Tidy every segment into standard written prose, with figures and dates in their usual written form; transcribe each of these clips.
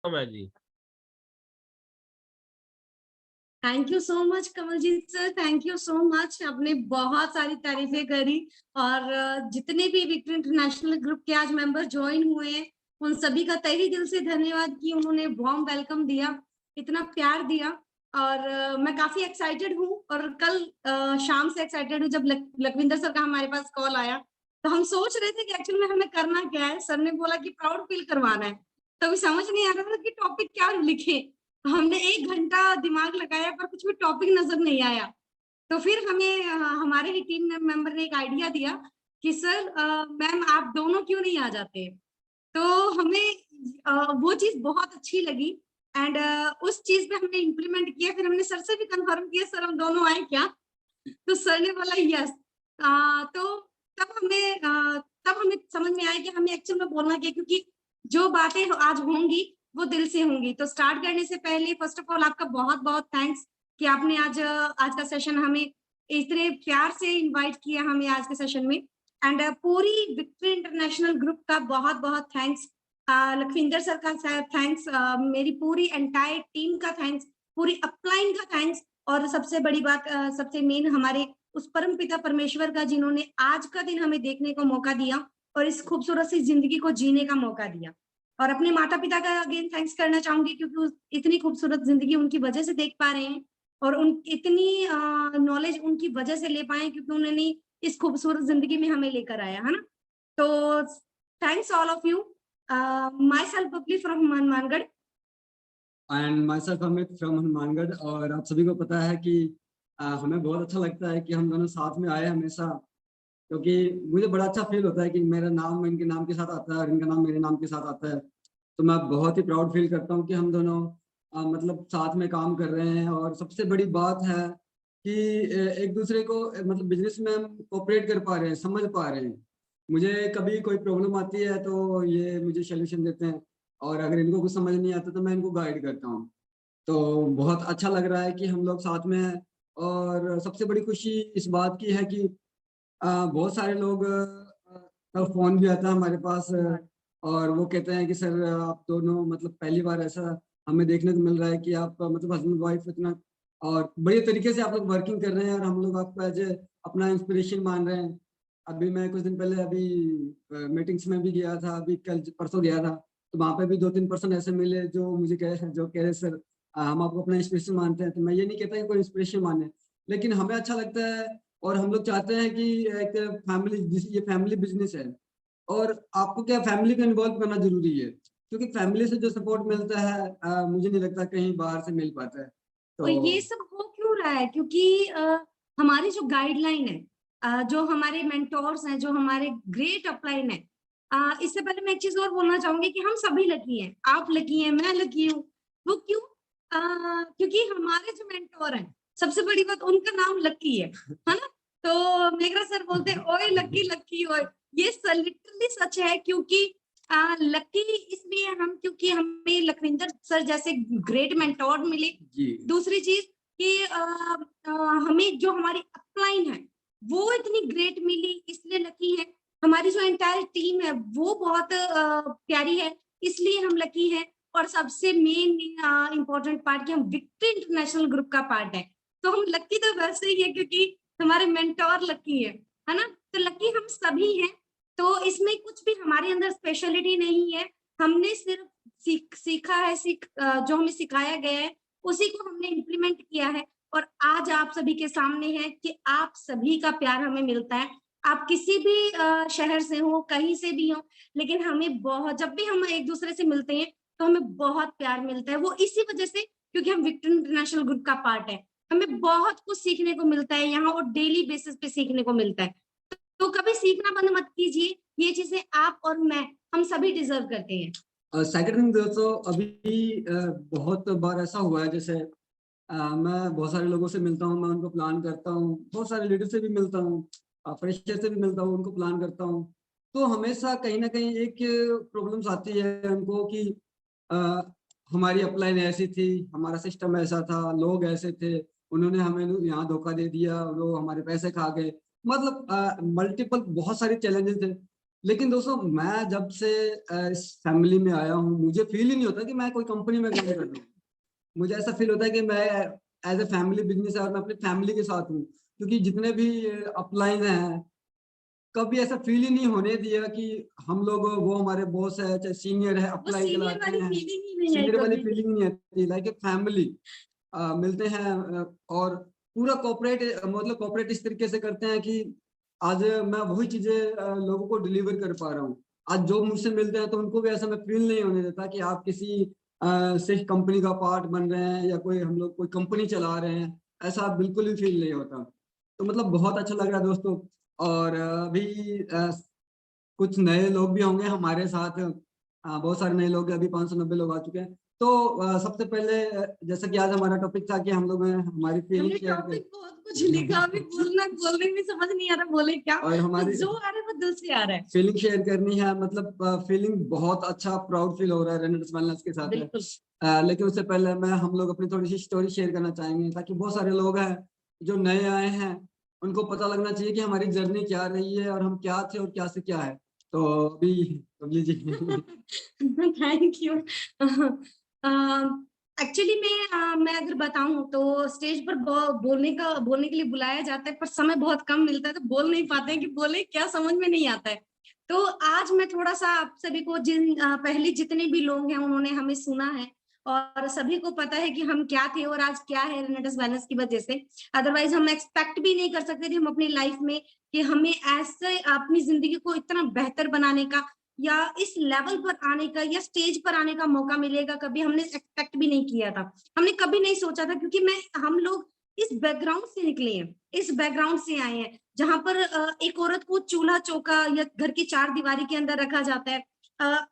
मैं जी। Thank you so much Kamaljeet sir, thank you so much. आपने बहुत सारी तारीफें करी और जितने भी विक्ट्री इंटरनेशनल ग्रुप के आज मेंबर ज्वाइन हुए हैं उन सभी का तहे दिल से धन्यवाद कि उन्होंने वार्म वेलकम दिया, इतना प्यार दिया। और मैं काफी एक्साइटेड हूँ और कल शाम से एक्साइटेड हूँ। जब लखविंदर सर का हमारे पास कॉल आया तो हम सोच रहे थे कि एक्चुअली में हमें करना क्या है। सर ने बोला कि प्राउड फील करवाना है, तो अभी समझ नहीं आ रहा था कि टॉपिक क्या लिखे। हमने 1 घंटा दिमाग लगाया पर कुछ भी टॉपिक नजर नहीं आया। तो फिर हमें हमारे ही टीम मेंबर ने एक आइडिया दिया कि सर मैम आप दोनों क्यों नहीं आ जाते। तो हमें वो चीज बहुत अच्छी लगी एंड उस चीज पे हमने इम्प्लीमेंट किया। फिर हमने सर से भी कंफर्म किया सर हम दोनों आए क्या। तो सर ने बोला यस। तो तब हमें समझ में आया कि हमें एक्चुअल में बोलना क्या, क्योंकि जो बातें आज होंगी वो दिल से होंगी। तो स्टार्ट करने से पहले फर्स्ट ऑफ ऑल आपका बहुत बहुत थैंक्स कि आपने आज का सेशन हमें इतने प्यार से इनवाइट किया हमें आज के सेशन में। एंड पूरी विक्ट्री इंटरनेशनल ग्रुप का बहुत बहुत थैंक्स, लखविंदर सर का थैंक्स, मेरी पूरी एंटायर टीम का थैंक्स, पूरी अपलाइन का थैंक्स। और सबसे बड़ी बात, सबसे मेन हमारे उस परम पिता परमेश्वर का जिन्होंने आज का दिन हमें देखने को मौका दिया और इस खूबसूरत सी जिंदगी को जीने का मौका दिया। और अपने माता पिता का अगेन थैंक्स करना चाहूंगी क्योंकि इतनी खूबसूरत जिंदगी उनकी वजह से देख पा रहे हैं और उन इतनी नॉलेज उनकी वजह से ले पाए क्योंकि उन्होंने इस खूबसूरत जिंदगी में हमें लेकर आया है ना। तो thanks all of you. My self Babli from Hanumangarh and my self Amit from Hanumangarh. और आप सभी को पता है कि हमें बहुत अच्छा लगता है कि हम दोनों साथ में आए हमेशा, क्योंकि मुझे बड़ा अच्छा फील होता है कि मेरा नाम इनके नाम के साथ आता है और इनका नाम मेरे नाम के साथ आता है। तो मैं बहुत ही प्राउड फील करता हूँ कि हम दोनों मतलब साथ में काम कर रहे हैं। और सबसे बड़ी बात है कि एक दूसरे को मतलब बिजनेस में हम कोऑपरेट कर पा रहे हैं, समझ पा रहे हैं। मुझे कभी कोई प्रॉब्लम आती है तो ये मुझे सोल्यूशन देते हैं, और अगर इनको कुछ समझ नहीं आता तो मैं इनको गाइड करता हूँ। तो बहुत अच्छा लग रहा है कि हम लोग साथ में हैं। और सबसे बड़ी खुशी इस बात की है कि बहुत सारे लोग का फोन भी आता है हमारे पास, और वो कहते हैं कि सर आप दोनों मतलब पहली बार ऐसा हमें देखने को मिल रहा है कि आप मतलब हस्बैंड वाइफ इतना और बढ़िया तरीके से आप लोग वर्किंग कर रहे हैं, और हम लोग आपको एज ए अपना इंस्पिरेशन मान रहे हैं। अभी मैं कुछ दिन पहले अभी मीटिंग्स में भी गया था, अभी कल परसों गया था, तो वहाँ पे भी 2-3 पर्सन ऐसे मिले जो मुझे कह रहे सर हम आपको अपना इंस्पिरेशन मानते हैं। तो मैं ये नहीं कहता कि कोई इंस्पिरेशन माने, लेकिन हमें अच्छा लगता है। और हम लोग चाहते हैं कि एक फैमिली, ये फैमिली बिजनेस है, और आपको क्या फैमिली को इन्वॉल्व करना जरूरी है, क्योंकि फैमिली से जो सपोर्ट मिलता है मुझे नहीं लगता कहीं बाहर से मिल पाता है। और ये तो सब हो क्यों रहा है, क्योंकि हमारी जो गाइडलाइन है, जो हमारे मेंटोर्स हैं, जो हमारे ग्रेट अपलाइन है। इससे पहले मैं एक चीज और बोलना चाहूंगी कि हम सभी लकी हैं, आप लकी हैं, मैं लकी हूँ। वो क्यों? क्योंकि हमारे जो मेंटोर हैं, सबसे बड़ी बात उनका नाम लकी है ना। तो मेघरा सर बोलते हैं ओए लकी लकी ओए। ये लिटरली सच है, क्योंकि लकी इसलिए हम क्योंकि हमें लखविंदर सर जैसे ग्रेट मेंटोर मिले। जी दूसरी चीज कि हमें जो हमारी अपलाइन है वो इतनी ग्रेट मिली इसलिए लकी है। हमारी जो एंटायर टीम है वो बहुत प्यारी है इसलिए हम लकी हैं। और सबसे मेन इंपॉर्टेंट पार्ट कि हम विक्ट्री इंटरनेशनल ग्रुप का पार्ट है। तो हम लकी तो वैसे ही है क्योंकि हमारे मेंटोर लकी है ना। तो लकी हम सभी हैं। तो इसमें कुछ भी हमारे अंदर स्पेशलिटी नहीं है। हमने सिर्फ सीखा है, जो हमें सिखाया गया है उसी को हमने इम्प्लीमेंट किया है। और आज आप सभी के सामने है कि आप सभी का प्यार हमें मिलता है। आप किसी भी शहर से हो, कहीं से भी हो, लेकिन हमें बहुत, जब भी हम एक दूसरे से मिलते हैं तो हमें बहुत प्यार मिलता है। वो इसी वजह से क्योंकि हम विक्ट्री इंटरनेशनल ग्रुप का पार्ट है। हमें बहुत कुछ सीखने को मिलता है यहाँ और डेली बेसिस पे सीखने को मिलता है। तो कभी सीखना बंद मत कीजिए। ये चीजें आप और मैं, हम सभी डिजर्व करते हैं। सेकंड थिंग दोस्तों, अभी बहुत बार ऐसा हुआ है, जैसे मैं बहुत सारे लोगों से मिलता हूँ, मैं उनको प्लान करता हूँ, बहुत सारे लीडर से भी मिलता हूँ, फ्रेशर से भी मिलता हूँ, उनको प्लान करता हूँ। तो हमेशा कहीं ना कहीं एक प्रॉब्लम्स आती है उनको कि अ, हमारी अपलाइन ऐसी थी, हमारा सिस्टम ऐसा था, लोग ऐसे थे, उन्होंने हमें यहाँ धोखा दे दिया, वो हमारे पैसे खा गए। मतलब मल्टीपल बहुत सारे चैलेंजेस थे। लेकिन दोस्तों मैं जब से इस फैमिली में आया हूँ, मुझे फील ही नहीं होता कि मैं कोई कंपनी में काम कर रहा हूँ। मुझे ऐसा फील होता है कि मैं एज ए फैमिली बिजनेस है और मैं अपनी फैमिली के साथ हूँ, क्योंकि जितने भी अपलाइन हैं, कभी ऐसा फील ही नहीं होने दिया कि हम लोग, वो हमारे बॉस है चाहे सीनियर है, वो अप्लाई सीनियर कराते वाली हैं, फीलिंग ही नहीं है सीनियर वाली कभी। फीलिंग नहीं आती, लाइक ए फैमिली मिलते हैं और पूरा कोऑपरेट, मतलब कोऑपरेट इस तरीके से करते हैं कि आज मैं वही चीजें लोगों को डिलीवर कर पा रहा हूँ। आज जो मुझसे मिलते हैं तो उनको भी ऐसा मैं फील नहीं होने देता कि आप किसी सिर्फ कंपनी का पार्ट बन रहे हैं या कोई हम लोग कोई कंपनी चला रहे हैं, ऐसा बिल्कुल भी फील नहीं होता। तो मतलब बहुत अच्छा लग रहा है दोस्तों। और अभी कुछ नए लोग भी होंगे हमारे साथ, बहुत सारे नए लोग, अभी 590 लोग आ चुके हैं। तो सबसे पहले जैसा कि आज हमारा टॉपिक था कि हम लोग हमारी फीलिंग हमने शेयर टॉपिक बहुत कुछ लिखा, अभी बोलने में समझ नहीं आ रहा बोले क्या, और तो हमारी जो आ रहा है वो दिल से आ रहा है। फीलिंग शेयर करनी है, मतलब फीलिंग बहुत अच्छा प्राउड फील हो रहा है रेनेट्स वेलनेस के साथ। बिल्कुल। लेकिन उससे पहले मैं हम लोग अपनी थोड़ी सी स्टोरी शेयर करना चाहेंगे, ताकि बहुत सारे लोग हैं जो नए आए हैं, उनको पता लगना चाहिए कि हमारी जर्नी क्या रही है और हम क्या थे और क्या से क्या है। तो अभी कबली जी थैंक यू। एक्चुअली मैं अगर बताऊं तो स्टेज पर बोलने के लिए बुलाया जाता है, पर समय बहुत कम मिलता है तो बोल नहीं पाते हैं कि बोले क्या, समझ में नहीं आता है। तो आज मैं थोड़ा सा आप सभी को, पहले जितने भी लोग हैं उन्होंने हमें सुना है और सभी को पता है कि हम क्या थे और आज क्या है रेनेटस वेलनेस की वजह से। अदरवाइज हम एक्सपेक्ट भी नहीं कर सकते थे हम अपनी लाइफ में कि हमें ऐसे अपनी जिंदगी को इतना बेहतर बनाने का या इस लेवल पर आने का या स्टेज पर आने का मौका मिलेगा, कभी हमने एक्सपेक्ट भी नहीं किया था। हमने कभी नहीं सोचा था, क्योंकि हम लोग इस बैकग्राउंड से निकले हैं, इस बैकग्राउंड से आए हैं जहां पर एक औरत को चूल्हा चौका या घर की चार दीवारी के अंदर रखा जाता है।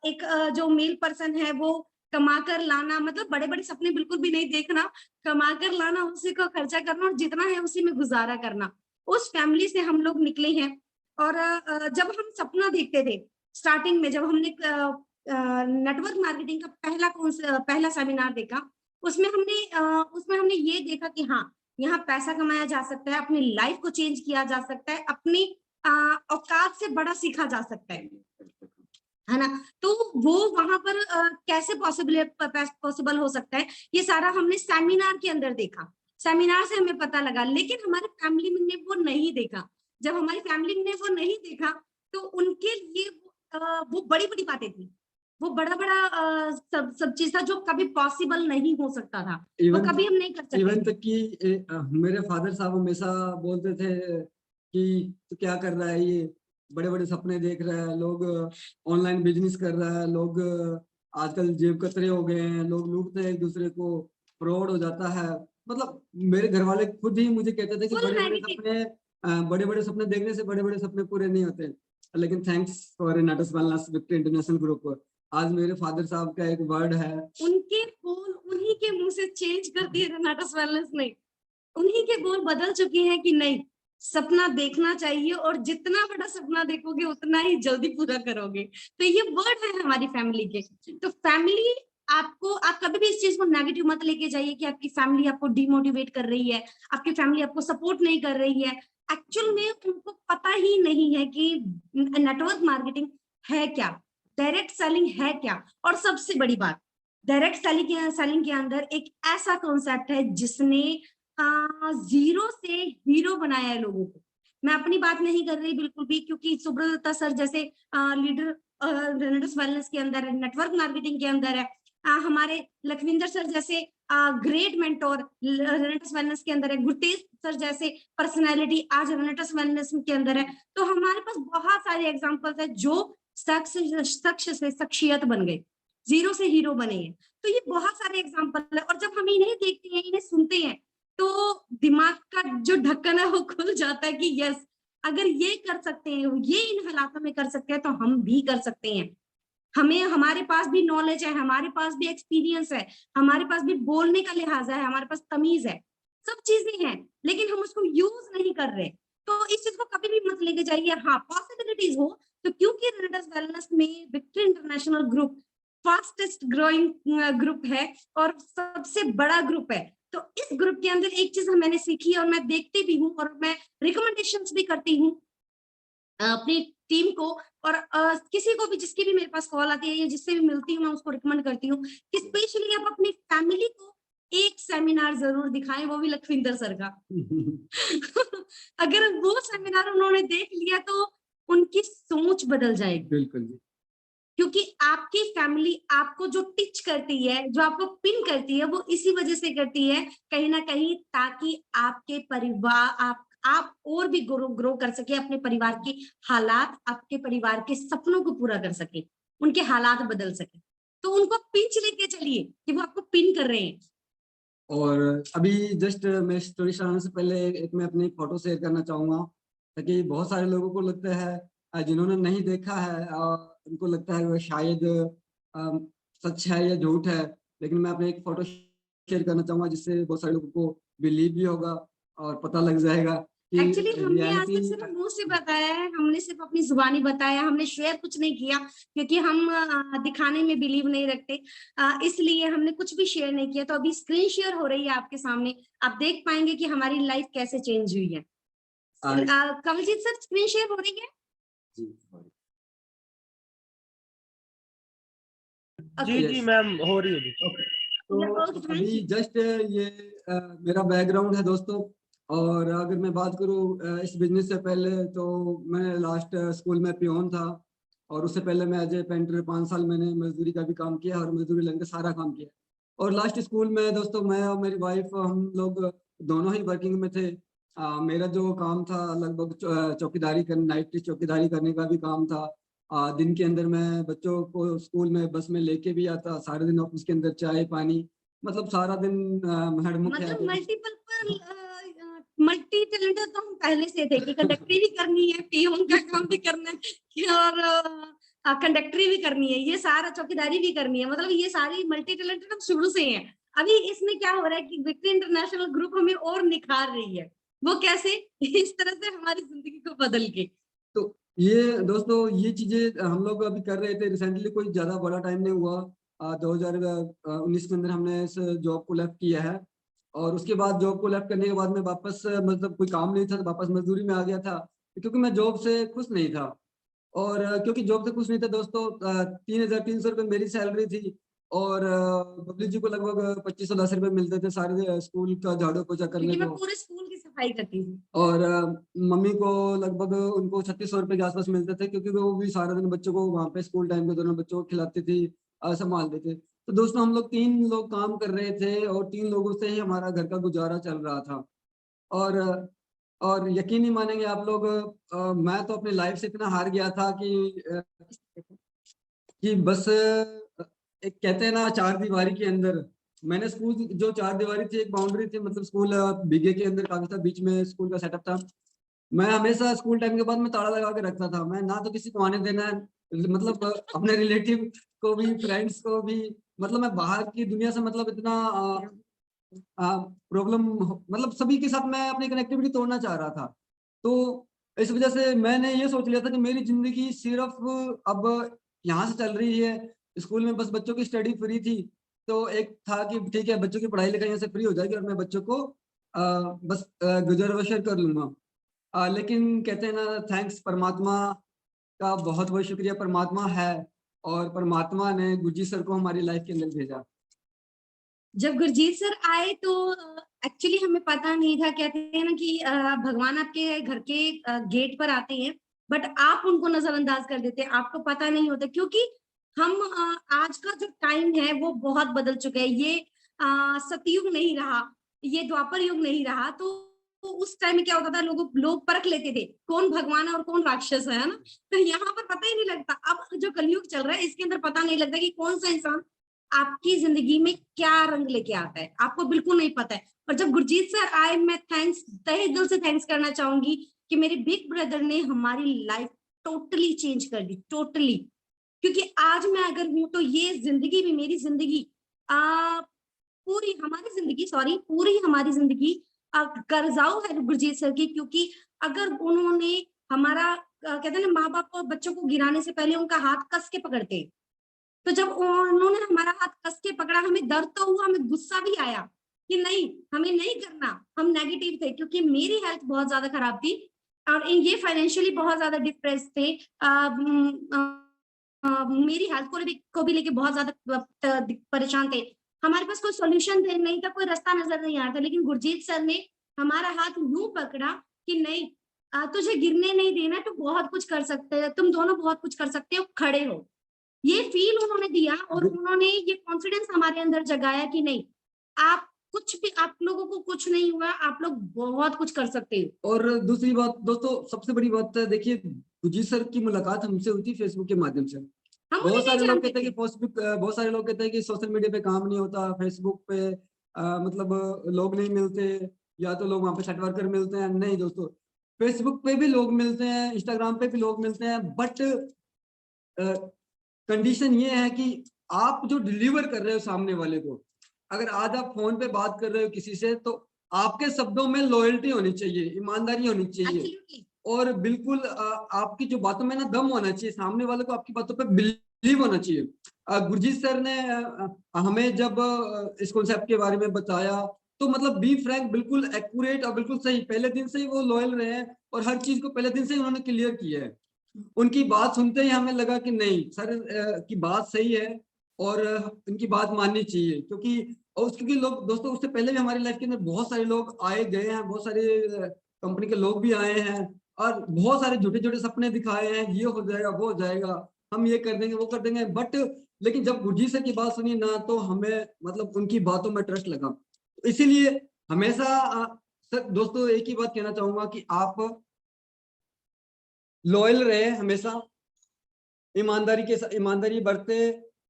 एक जो मेल पर्सन है वो कमा कर लाना, मतलब बड़े बड़े सपने बिल्कुल भी नहीं देखना, कमा कर लाना, उसी को खर्चा करना और जितना है उसी में गुजारा करना। उस फैमिली से हम लोग निकले हैं। और जब हम सपना देखते थे स्टार्टिंग में, जब हमने नेटवर्क मार्केटिंग का पहला सेमिनार देखा, उसमें हमने ये देखा कि हाँ, यहाँ पैसा कमाया जा सकता है, अपनी लाइफ को चेंज किया जा सकता है, अपनी औकात से बड़ा सीखा जा सकता है ना। तो वो वहां पर कैसे पॉसिबल हो सकता है, ये सारा हमने सेमिनार के अंदर देखा, सेमिनार से हमें पता लगा। लेकिन हमारे फैमिली ने वो नहीं देखा। जब हमारी फैमिली ने वो नहीं देखा तो उनके लिए वो बड़ी बड़ी बातें थी, वो बड़ा बड़ा सब चीज था जो कभी पॉसिबल नहीं हो सकता था, वो इवन कभी हम नहीं कर सकते इवन थे। तक कि मेरे फादर साहब हमेशा बोलते थे कि तू क्या कर रहा है, ये बड़े बड़े सपने देख रहा है, लोग ऑनलाइन बिजनेस कर रहा है, लोग आजकल जेब कतरे हो गए हैं, लोग लूटते हैं एक दूसरे को, फ्रॉड हो जाता है। मतलब मेरे घर वाले खुद ही मुझे कहते थे कि फुल नेगेटिव। बड़े बड़े सपने देखने से बड़े बड़े सपने पूरे नहीं होते। लेकिन थैंक्स फॉर नटस वेलनेस विक्ट्री इंटरनेशनल ग्रुप, आज मेरे फादर साहब का एक वर्ड है। उनके बोल उन्हीं के मुंह से चेंज कर दिए रेनाटा वेलनेस ने। उन्हीं के बोल बदल चुके हैं कि नहीं, सपना देखना चाहिए और जितना बड़ा सपना देखोगे उतना ही जल्दी पूरा करोगे। तो ये वर्ड है हमारी फैमिली के। तो फैमिली आपको, आप कभी भी इस चीज को नेगेटिव मत लेके जाइए कि आपकी फैमिली आपको डिमोटिवेट कर रही है, आपकी फैमिली आपको सपोर्ट नहीं कर रही है। एक्चुअल में उनको पता ही नहीं है कि नेटवर्क मार्केटिंग है क्या, डायरेक्ट सेलिंग है क्या। और सबसे बड़ी बात, डायरेक्ट सेलिंग के अंदर एक ऐसा कॉन्सेप्ट है जिसने जीरो से हीरो बनाया है लोगों को। मैं अपनी बात नहीं कर रही बिल्कुल भी, क्योंकि सुब्रता सर जैसे लीडर रेनेटस वेलनेस के अंदर है, नेटवर्क मार्केटिंग के अंदर है। हमारे लखविंदर सर जैसे ग्रेट मेंटोर रेनेटस वेलनेस के अंदर है। गुरतेज सर जैसे पर्सनालिटी आज रेनेटस वेलनेस के अंदर है। तो हमारे पास बहुत सारे एग्जांपल्स है जो शख्स से शख्सियत बन गए, जीरो से हीरो बने हैं। तो ये बहुत सारे एग्जांपल है। और जब हम इन्हें देखते हैं, इन्हें सुनते हैं, तो दिमाग का जो ढक्कन है वो खुल जाता है कि यस, अगर ये कर सकते हैं, ये इन हालातों में कर सकते हैं, तो हम भी कर सकते हैं। हमारे पास भी नॉलेज है, हमारे पास भी एक्सपीरियंस है, हमारे पास भी बोलने का लिहाजा है, हमारे पास तमीज है, सब चीजें हैं, लेकिन हम उसको यूज नहीं कर रहे। तो इस चीज को कभी भी मत लेके जाइए। हाँ, पॉसिबिलिटीज हो तो, क्योंकि रेनेटस वेलनेस में victory international group fastest growing group है और सबसे बड़ा ग्रुप है। तो इस ग्रुप के अंदर एक चीज मैंने सीखी और मैं देखती भी हूँ और मैं रिकमेंडेशंस भी करती हूँ अपनी टीम को, और किसी को भी, जिसकी भी मेरे पास कॉल आती है या जिससे भी मिलती हूँ, मैं उसको रिकमेंड करती हूँ कि स्पेशली आप अपनी फैमिली को एक सेमिनार जरूर दिखाएं, वो भी लखविंदर सर का। अगर वो सेमिनार उन्होंने देख लिया तो उनकी सोच बदल जाएगी। बिल्कुल। क्योंकि आपकी फैमिली आपको जो टिच करती है, जो आपको पिन करती है, वो इसी वजह से करती है कहीं ना कहीं, ताकि आपके परिवार, आप और भी ग्रो कर सके, अपने परिवार के हालात, आपके परिवार के सपनों को पूरा कर सके, उनके हालात बदल सके। तो उनको पिंच लेके चलिए कि वो आपको पिन कर रहे हैं। और अभी जस्ट मैं स्टोरी चलाने से पहले एक मैं अपनी फोटो शेयर करना चाहूंगा, ताकि बहुत सारे लोगों को लगता है जिन्होंने नहीं देखा है उनको लगता है वो शायद अ, सच है या झूठ है, लेकिन मैं अपनी एक फोटो शेयर करना चाहूंगा जिससे बहुत सारे लोगों को बिलीव भी होगा और पता लग जाएगा कि एक्चुअली हमने आज रियलिटी। तक सिर्फ मुंह से बताया है, हमने सिर्फ अपनी जुबानी बताया, हमने शेयर कुछ नहीं किया, क्योंकि हम दिखाने में बिलीव नहीं रखते, इसलिए हमने कुछ भी शेयर नहीं किया। तो अभी स्क्रीन शेयर हो रही है आपके सामने, आप देख पाएंगे कि हमारी लाइफ कैसे चेंज हुई है। कमलजीत सर, स्क्रीन शेयर हो रही है? जी जी ओके। जी मैम, हो रही है जी। तो अभी जस्ट ये मेरा बैकग्राउंड है दोस्तों। और अगर मैं बात करूँ इस बिजनेस से पहले, तो मैं लास्ट स्कूल में पियोन था, और उससे पहले मैं एज ए पेंटर 5 साल मैंने मजदूरी का भी काम किया और मजदूरी लगने सारा काम किया। और लास्ट स्कूल में दोस्तों मैं और मेरी वाइफ हम लोग दोनों ही वर्किंग में थे। मेरा जो काम था लगभग चौकीदारी करने, नाइट चौकीदारी करने का भी काम था। दिन के अंदर मैं बच्चों को स्कूल में बस में लेके भी आता, सारे दिन ऑफिस के अंदर चाय पानी, मतलब सारा दिन हड़मुख है। मतलब मल्टी टैलेंटेड तो हम पहले से थे कि कंडक्टरी भी करनी है, पीओन का काम भी करना है, और कंडक्टरी भी करनी है, ये सारा चौकीदारी भी करनी है, मतलब ये सारी मल्टी टैलेंटेड हम शुरू से हैं। अभी इसमें क्या हो रहा है कि विक्ट्री इंटरनेशनल ग्रुप हमें और निखार रही है। वो कैसे? इस तरह से हमारी जिंदगी को बदल के। तो ये दोस्तों ये चीजें हम लोग अभी कर रहे थे रिसेंटली, कोई ज्यादा बड़ा टाइम नहीं हुआ। 2019 के अंदर हमने इस जॉब को लेफ्ट किया है। और उसके बाद जॉब को लेफ्ट करने के बाद मैं वापस मतलब कोई काम नहीं था तो वापस मजदूरी में आ गया था, क्योंकि मैं जॉब से खुश नहीं था। और क्योंकि जॉब से खुश नहीं था दोस्तों, 3,300 रुपये मेरी सैलरी थी, और बबली जी को लगभग 2510 रुपये मिलते थे सारे स्कूल का झाड़ू पोछा करने क्योंकि मैं को। पूरे स्कूल की सफाई करती थी। और मम्मी को लगभग उनको 3600 रुपये के आसपास मिलते थे, क्योंकि वो भी सारा दिन बच्चों को वहाँ पे स्कूल टाइम के दौरान बच्चों को खिलाती थी, संभालते थे। तो दोस्तों हम लोग 3 लोग काम कर रहे थे, और 3 लोगों से ही हमारा घर का गुजारा चल रहा था। और और यकीन नहीं मानेंगे आप लोग, मैं तो अपनी लाइफ से इतना हार गया था कि बस एक कहते हैं ना चार दीवारी के अंदर, मैंने स्कूल जो चार दीवारी थी, एक बाउंड्री थी, मतलब स्कूल बीघे के अंदर काफी था, बीच में स्कूल का सेटअप था। मैं हमेशा स्कूल टाइम के बाद मैं ताला लगा के रखता था, मैं ना तो किसी को आने देना है, मतलब अपने रिलेटिव को भी, फ्रेंड्स को भी, मतलब मैं बाहर की दुनिया से मतलब इतना प्रॉब्लम, मतलब सभी के साथ मैं अपनी कनेक्टिविटी तोड़ना चाह रहा था। तो इस वजह से मैंने ये सोच लिया था कि मेरी जिंदगी सिर्फ अब यहाँ से चल रही है। स्कूल में बस बच्चों की स्टडी फ्री थी, तो एक था कि ठीक है बच्चों की पढ़ाई लिखाई यहाँ से फ्री हो जाएगी और मैं बच्चों को बस गुजर बसर कर लूंगा। लेकिन कहते हैं ना, थैंक्स परमात्मा का, बहुत बहुत शुक्रिया, परमात्मा है, और परमात्मा ने गुरजी सर को हमारी लाइफ के अंदर भेजा। जब गुरजीत सर आए तो एक्चुअली हमें पता नहीं था, कहते हैं ना कि भगवान आपके घर के गेट पर आते हैं, बट आप उनको नजरअंदाज कर देते हैं, आपको पता नहीं होता, क्योंकि हम आज का जो टाइम है वो बहुत बदल चुका है। ये सतयुग नहीं रहा, ये द्वापर युग नहीं रहा। तो उस टाइम में क्या होता था, लोग परख लेते थे कौन भगवान है और कौन राक्षस है ना। तो यहाँ पर पता ही नहीं लगता। अब जो कलयुग चल रहा है इसके अंदर पता नहीं लगता कि कौन सा इंसान आपकी जिंदगी में क्या रंग लेके आता है, आपको बिल्कुल नहीं पता है। और जब गुरजीत सर आए, मैं थैंक्स, तहे दिल से थैंक्स करना चाहूंगी कि मेरे बिग ब्रदर ने हमारी लाइफ टोटली चेंज कर दी, टोटली। क्योंकि आज मैं अगर हूं तो ये जिंदगी भी, मेरी जिंदगी पूरी हमारी जिंदगी, सॉरी, पूरी हमारी जिंदगी कर्जाऊ है गुरजीत सर की। क्योंकि अगर उन्होंने हमारा कहते हैं ना, माँ बाप को बच्चों को गिराने से पहले उनका हाथ कस के पकड़ते, तो जब उन्होंने हमारा हाथ कस के पकड़ा, हमें दर्द तो हुआ, हमें गुस्सा भी आया कि नहीं, हमें नहीं करना, हम नेगेटिव थे, क्योंकि मेरी हेल्थ बहुत ज्यादा खराब थी। और ये फाइनेंशियली बहुत ज्यादा डिप्रेस थे। मेरी हेल्थ को भी लेके बहुत ज्यादा परेशान थे। हमारे पास कोई सॉल्यूशन नहीं था, कोई रास्ता नजर नहीं आता, लेकिन गुरजीत सर ने हमारा हाथ यूं पकड़ा कि नहीं, तुझे गिरने नहीं देना, तो बहुत कुछ कर सकते हो, तुम दोनों बहुत कुछ कर सकते हो, खड़े हो। ये फील उन्होंने दिया और उन्होंने ये कॉन्फिडेंस हमारे अंदर जगाया कि नहीं, आप कुछ भी, आप लोगों को कुछ नहीं हुआ, आप लोग बहुत कुछ कर सकते हो। और दूसरी बात दोस्तों, सबसे बड़ी बात है, देखिए गुरजीत सर की मुलाकात हमसे हुई थी फेसबुक के माध्यम से। हम उन्हें बहुत नहीं सारे लोग जानते कहते हैं थे। कि फेसबुक, बहुत सारे लोग कहते हैं कि सोशल मीडिया पे काम नहीं होता, फेसबुक पे मतलब लोग नहीं मिलते, या तो लोग वहां पे सेट वर्कर मिलते हैं। नहीं दोस्तों, फेसबुक पे भी लोग मिलते हैं, इंस्टाग्राम पे भी लोग मिलते हैं, बट कंडीशन ये है कि आप जो डिलीवर कर रहे हो सामने वाले को, अगर आज आप फोन पे बात कर रहे हो किसी से, तो आपके शब्दों में लॉयल्टी होनी चाहिए, ईमानदारी होनी चाहिए, Absolutely. और बिल्कुल आपकी जो बातों में ना दम होना चाहिए, सामने वाले को आपकी बातों पे बिलीव होना चाहिए। गुरजीत सर ने हमें जब इस कॉन्सेप्ट के बारे में बताया, तो मतलब बी फ्रैंक, बिल्कुल एक्यूरेट और बिल्कुल सही, पहले दिन से ही वो लॉयल रहे हैं, और हर चीज को पहले दिन से ही उन्होंने क्लियर किया है। उनकी बात सुनते ही हमें लगा कि नहीं सर की बात सही है, और इनकी बात माननी चाहिए, क्योंकि लोग दोस्तों, उससे पहले भी हमारी लाइफ के अंदर बहुत सारे लोग आए गए हैं, बहुत सारे कंपनी के लोग भी आए हैं, और बहुत सारे झूठे झूठे सपने दिखाए हैं, ये हो जाएगा, वो हो जाएगा, हम ये कर देंगे, वो कर देंगे, बट लेकिन जब गुरजीत सर की बात सुनी ना, तो हमें मतलब उनकी बातों में ट्रस्ट लगा। इसीलिए हमेशा सर दोस्तों, एक ही बात कहना चाहूंगा कि आप लॉयल रहे हमेशा, ईमानदारी बरते,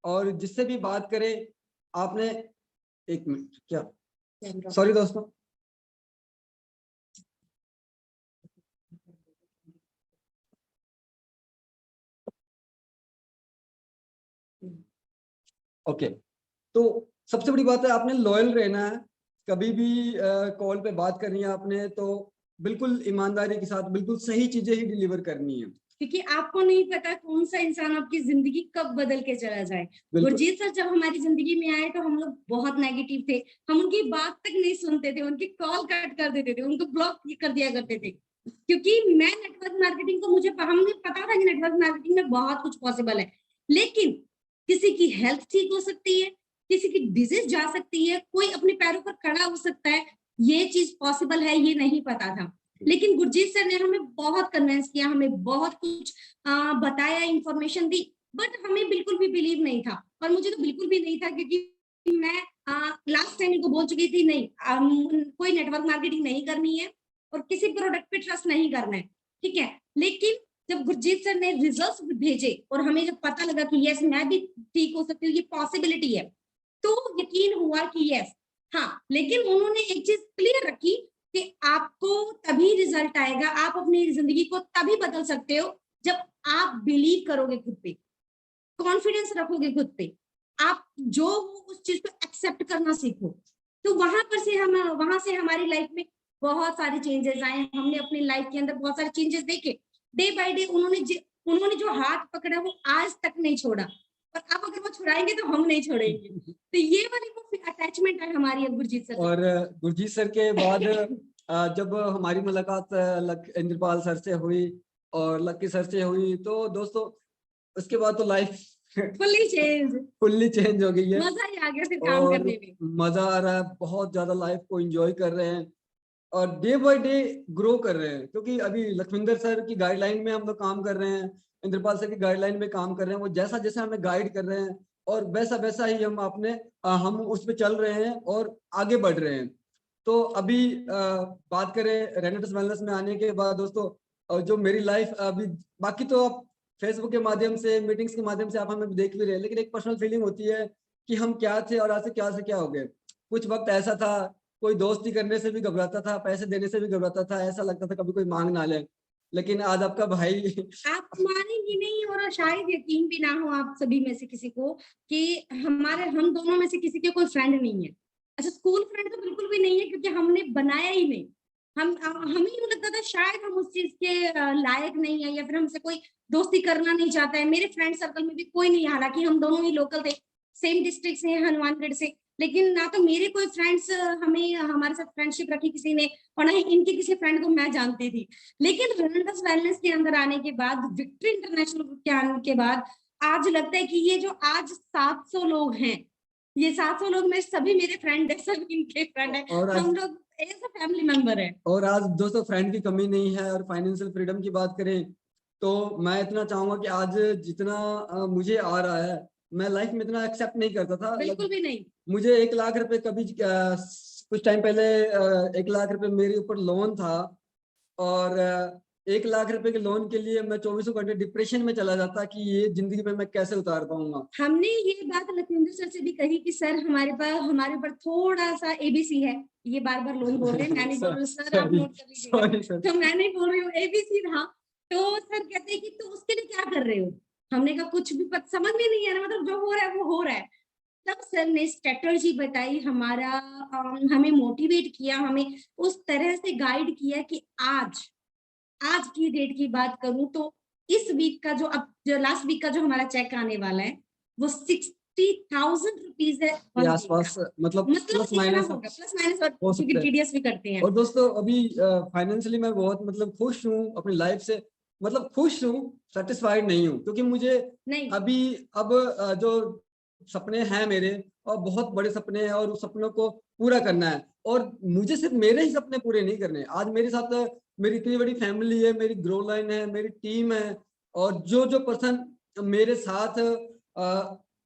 और जिससे भी बात करें आपने, एक मिनट, क्या, सॉरी दोस्तों, ओके। तो सबसे बड़ी बात है, आपने लॉयल रहना है, कभी भी कॉल पे बात करनी है आपने, तो बिल्कुल ईमानदारी के साथ बिल्कुल सही चीजें ही डिलीवर करनी है, क्योंकि आपको नहीं पता कौन सा इंसान आपकी जिंदगी कब बदल के चला जाए। बिल्कुल। गुरजीत सर जब हमारी जिंदगी में आए तो हम लोग बहुत नेगेटिव थे, हम उनकी बात तक नहीं सुनते थे, उनकी कॉल कट कर देते थे, उनको ब्लॉक कर दिया करते थे। क्योंकि मैं नेटवर्क मार्केटिंग को, मुझे हमें पता था कि नेटवर्क मार्केटिंग में बहुत कुछ पॉसिबल है, लेकिन किसी की हेल्थ ठीक हो सकती है, किसी की डिजीज जा सकती है, कोई अपने पैरों पर खड़ा हो सकता है, ये चीज पॉसिबल है, ये नहीं पता था। लेकिन गुरजीत सर ने हमें बहुत कन्विंस किया, हमें बहुत कुछ बताया, इंफॉर्मेशन दी, बट हमें बिल्कुल भी बिलीव नहीं था, और मुझे तो बिल्कुल भी नहीं था, क्योंकि मैं लास्ट टाइम इनको बोल चुकी थी, नहीं कोई नेटवर्क मार्केटिंग नहीं करनी है और किसी प्रोडक्ट पे ट्रस्ट नहीं करना है, ठीक है। लेकिन जब गुरजीत सर ने रिजल्ट्स भेजे और हमें जब पता लगा कि यस मैं भी ठीक हो सकती हूँ, ये पॉसिबिलिटी है, तो यकीन हुआ कि यस। हाँ, लेकिन उन्होंने एक चीज क्लियर रखी कि आपको तभी रिजल्ट आएगा, आप अपनी जिंदगी को तभी बदल सकते हो जब आप बिलीव करोगे खुद पे, कॉन्फिडेंस रखोगे खुद पे, आप जो उस चीज को एक्सेप्ट करना सीखो। तो वहां से हमारी लाइफ में बहुत सारे चेंजेस आए, हमने अपनी लाइफ के अंदर बहुत सारे चेंजेस देखे। डे बाय डे उन्होंने जो हाथ पकड़ा वो आज तक नहीं छोड़ा, और अब अगर वो छुड़ाएंगे तो हम नहीं छोड़ेंगे। तो ये वाली वो अटैचमेंट है हमारी गुरजीत सर। और गुरजीत सर के बाद जब हमारी मुलाकात इंद्रपाल सर से हुई और लक्की सर से हुई, तो दोस्तों उसके बाद तो लाइफ फुल्ली चेंज हो गई है, मजा ही आ गया फिर काम और करने में। मजा आ रहा है, बहुत ज्यादा लाइफ को एंजॉय कर रहे हैं, और डे बाय डे ग्रो कर रहे हैं, क्योंकि अभी लखविंदर सर की गाइडलाइन में हम लोग काम कर रहे हैं, इंद्रपाल सर की गाइडलाइन में काम कर रहे हैं, वो जैसा जैसा हमें गाइड कर रहे हैं, और वैसा वैसा ही हम उस पर चल रहे हैं और आगे बढ़ रहे हैं। तो अभी बात करें रेनेटस वेलनेस में आने के बाद दोस्तों, जो मेरी लाइफ अभी, बाकी तो आप फेसबुक के माध्यम से, मीटिंग्स के माध्यम से आप हमें देख भी रहे हैं, लेकिन एक पर्सनल फीलिंग होती है कि हम क्या थे और आज से क्या हो गए। कुछ वक्त ऐसा था, कोई दोस्ती करने से भी घबराता था, पैसे देने से भी घबराता था, ऐसा लगता था कभी कोई मांग ना ले, लेकिन आज आपका भाई आप मानेंगे नहीं, और शायद यकीन भी ना हो आप सभी में से किसी को, कि हम दोनों में से किसी के कोई फ्रेंड नहीं है। अच्छा, स्कूल फ्रेंड तो बिल्कुल भी नहीं है, क्योंकि हमने बनाया ही नहीं। हमें यूँ लगता था शायद हम उस चीज के लायक नहीं है, या फिर हमसे कोई दोस्ती करना नहीं चाहता है। मेरे फ्रेंड सर्कल में भी कोई नहीं है, हालांकि हम दोनों ही लोकल थे, सेम डिस्ट्रिक्ट से हैं, हनुमानगढ़ से, लेकिन ना तो मेरे कोई फ्रेंड्स हमें हमारे साथ फ्रेंडशिप रखी किसी ने, और ना ही इनके किसी फ्रेंड को मैं जानती थी। लेकिन रनर्स वेलनेस के अंदर आने के बाद, विक्ट्री इंटरनेशनल ग्रुप के आने के बाद, आज लगता है कि ये जो आज 700 लोग हैं, ये 700 लोग में सभी मेरे फ्रेंड है, सभी इनके फ्रेंड है, और हम लोग एज अ फैमिली मेंबर है। और आज दोस्तों फ्रेंड की कमी नहीं है। और फाइनेंशियल फ्रीडम की बात करें तो मैं इतना चाहूंगा कि आज जितना मुझे आ रहा है, मैं लाइफ में इतना एक्सेप्ट नहीं करता था। बिल्कुल भी नहीं। मुझे 1 लाख रुपए कभी कुछ टाइम पहले 1 लाख रुपए मेरे ऊपर लोन था, और 1 लाख रुपए के लोन के लिए मैं 24 घंटे डिप्रेशन में चला जाता कि ये जिंदगी में मैं कैसे उतार पाऊंगा। हमने ये बात लखविंदर सर से भी कही कि सर हमारे ऊपर थोड़ा सा एबीसी है, ये बार बार लोग बोल रहे हैं, मैं नहीं बोल रही हूँ सर, आप नोट कर लीजिएगा, सॉरी सर। तो मैं नहीं बोल रही हूँ, एबीसी था। तो सर कहते हैं कि तो उसके लिए क्या कर रहे हो? हमने कहा कुछ भी समझ में नहीं आ रहा, मतलब जो हो रहा है वो हो रहा है। तब सर ने स्ट्रेटजी बताई, हमारा हमें मोटिवेट किया, हमें उस तरह से गाइड किया कि आज की डेट की बात करूं तो इस वीक का जो लास्ट वीक का जो हमारा चेक आने वाला है वो 60,000 रुपीज है के आसपास, मतलब प्लस इतना माइनस होगा, प्लस माइनस, और हो क्योंकि सकता है। टीडीएस भी करते हैं। और दोस्तों अभी फाइनेंशियली मैं बहुत मतलब खुश हूँ अपनी लाइफ से। मतलब खुश हूँ, सेटिस्फाइड नहीं हूँ, क्योंकि मुझे नहीं, अभी अब जो सपने हैं मेरे, और बहुत बड़े सपने हैं, और उस सपनों को पूरा करना है। और मुझे सिर्फ मेरे ही सपने पूरे नहीं करने, आज मेरे साथ मेरी इतनी बड़ी फैमिली है, मेरी ग्रो लाइन है, मेरी टीम है, और जो जो पर्सन मेरे साथ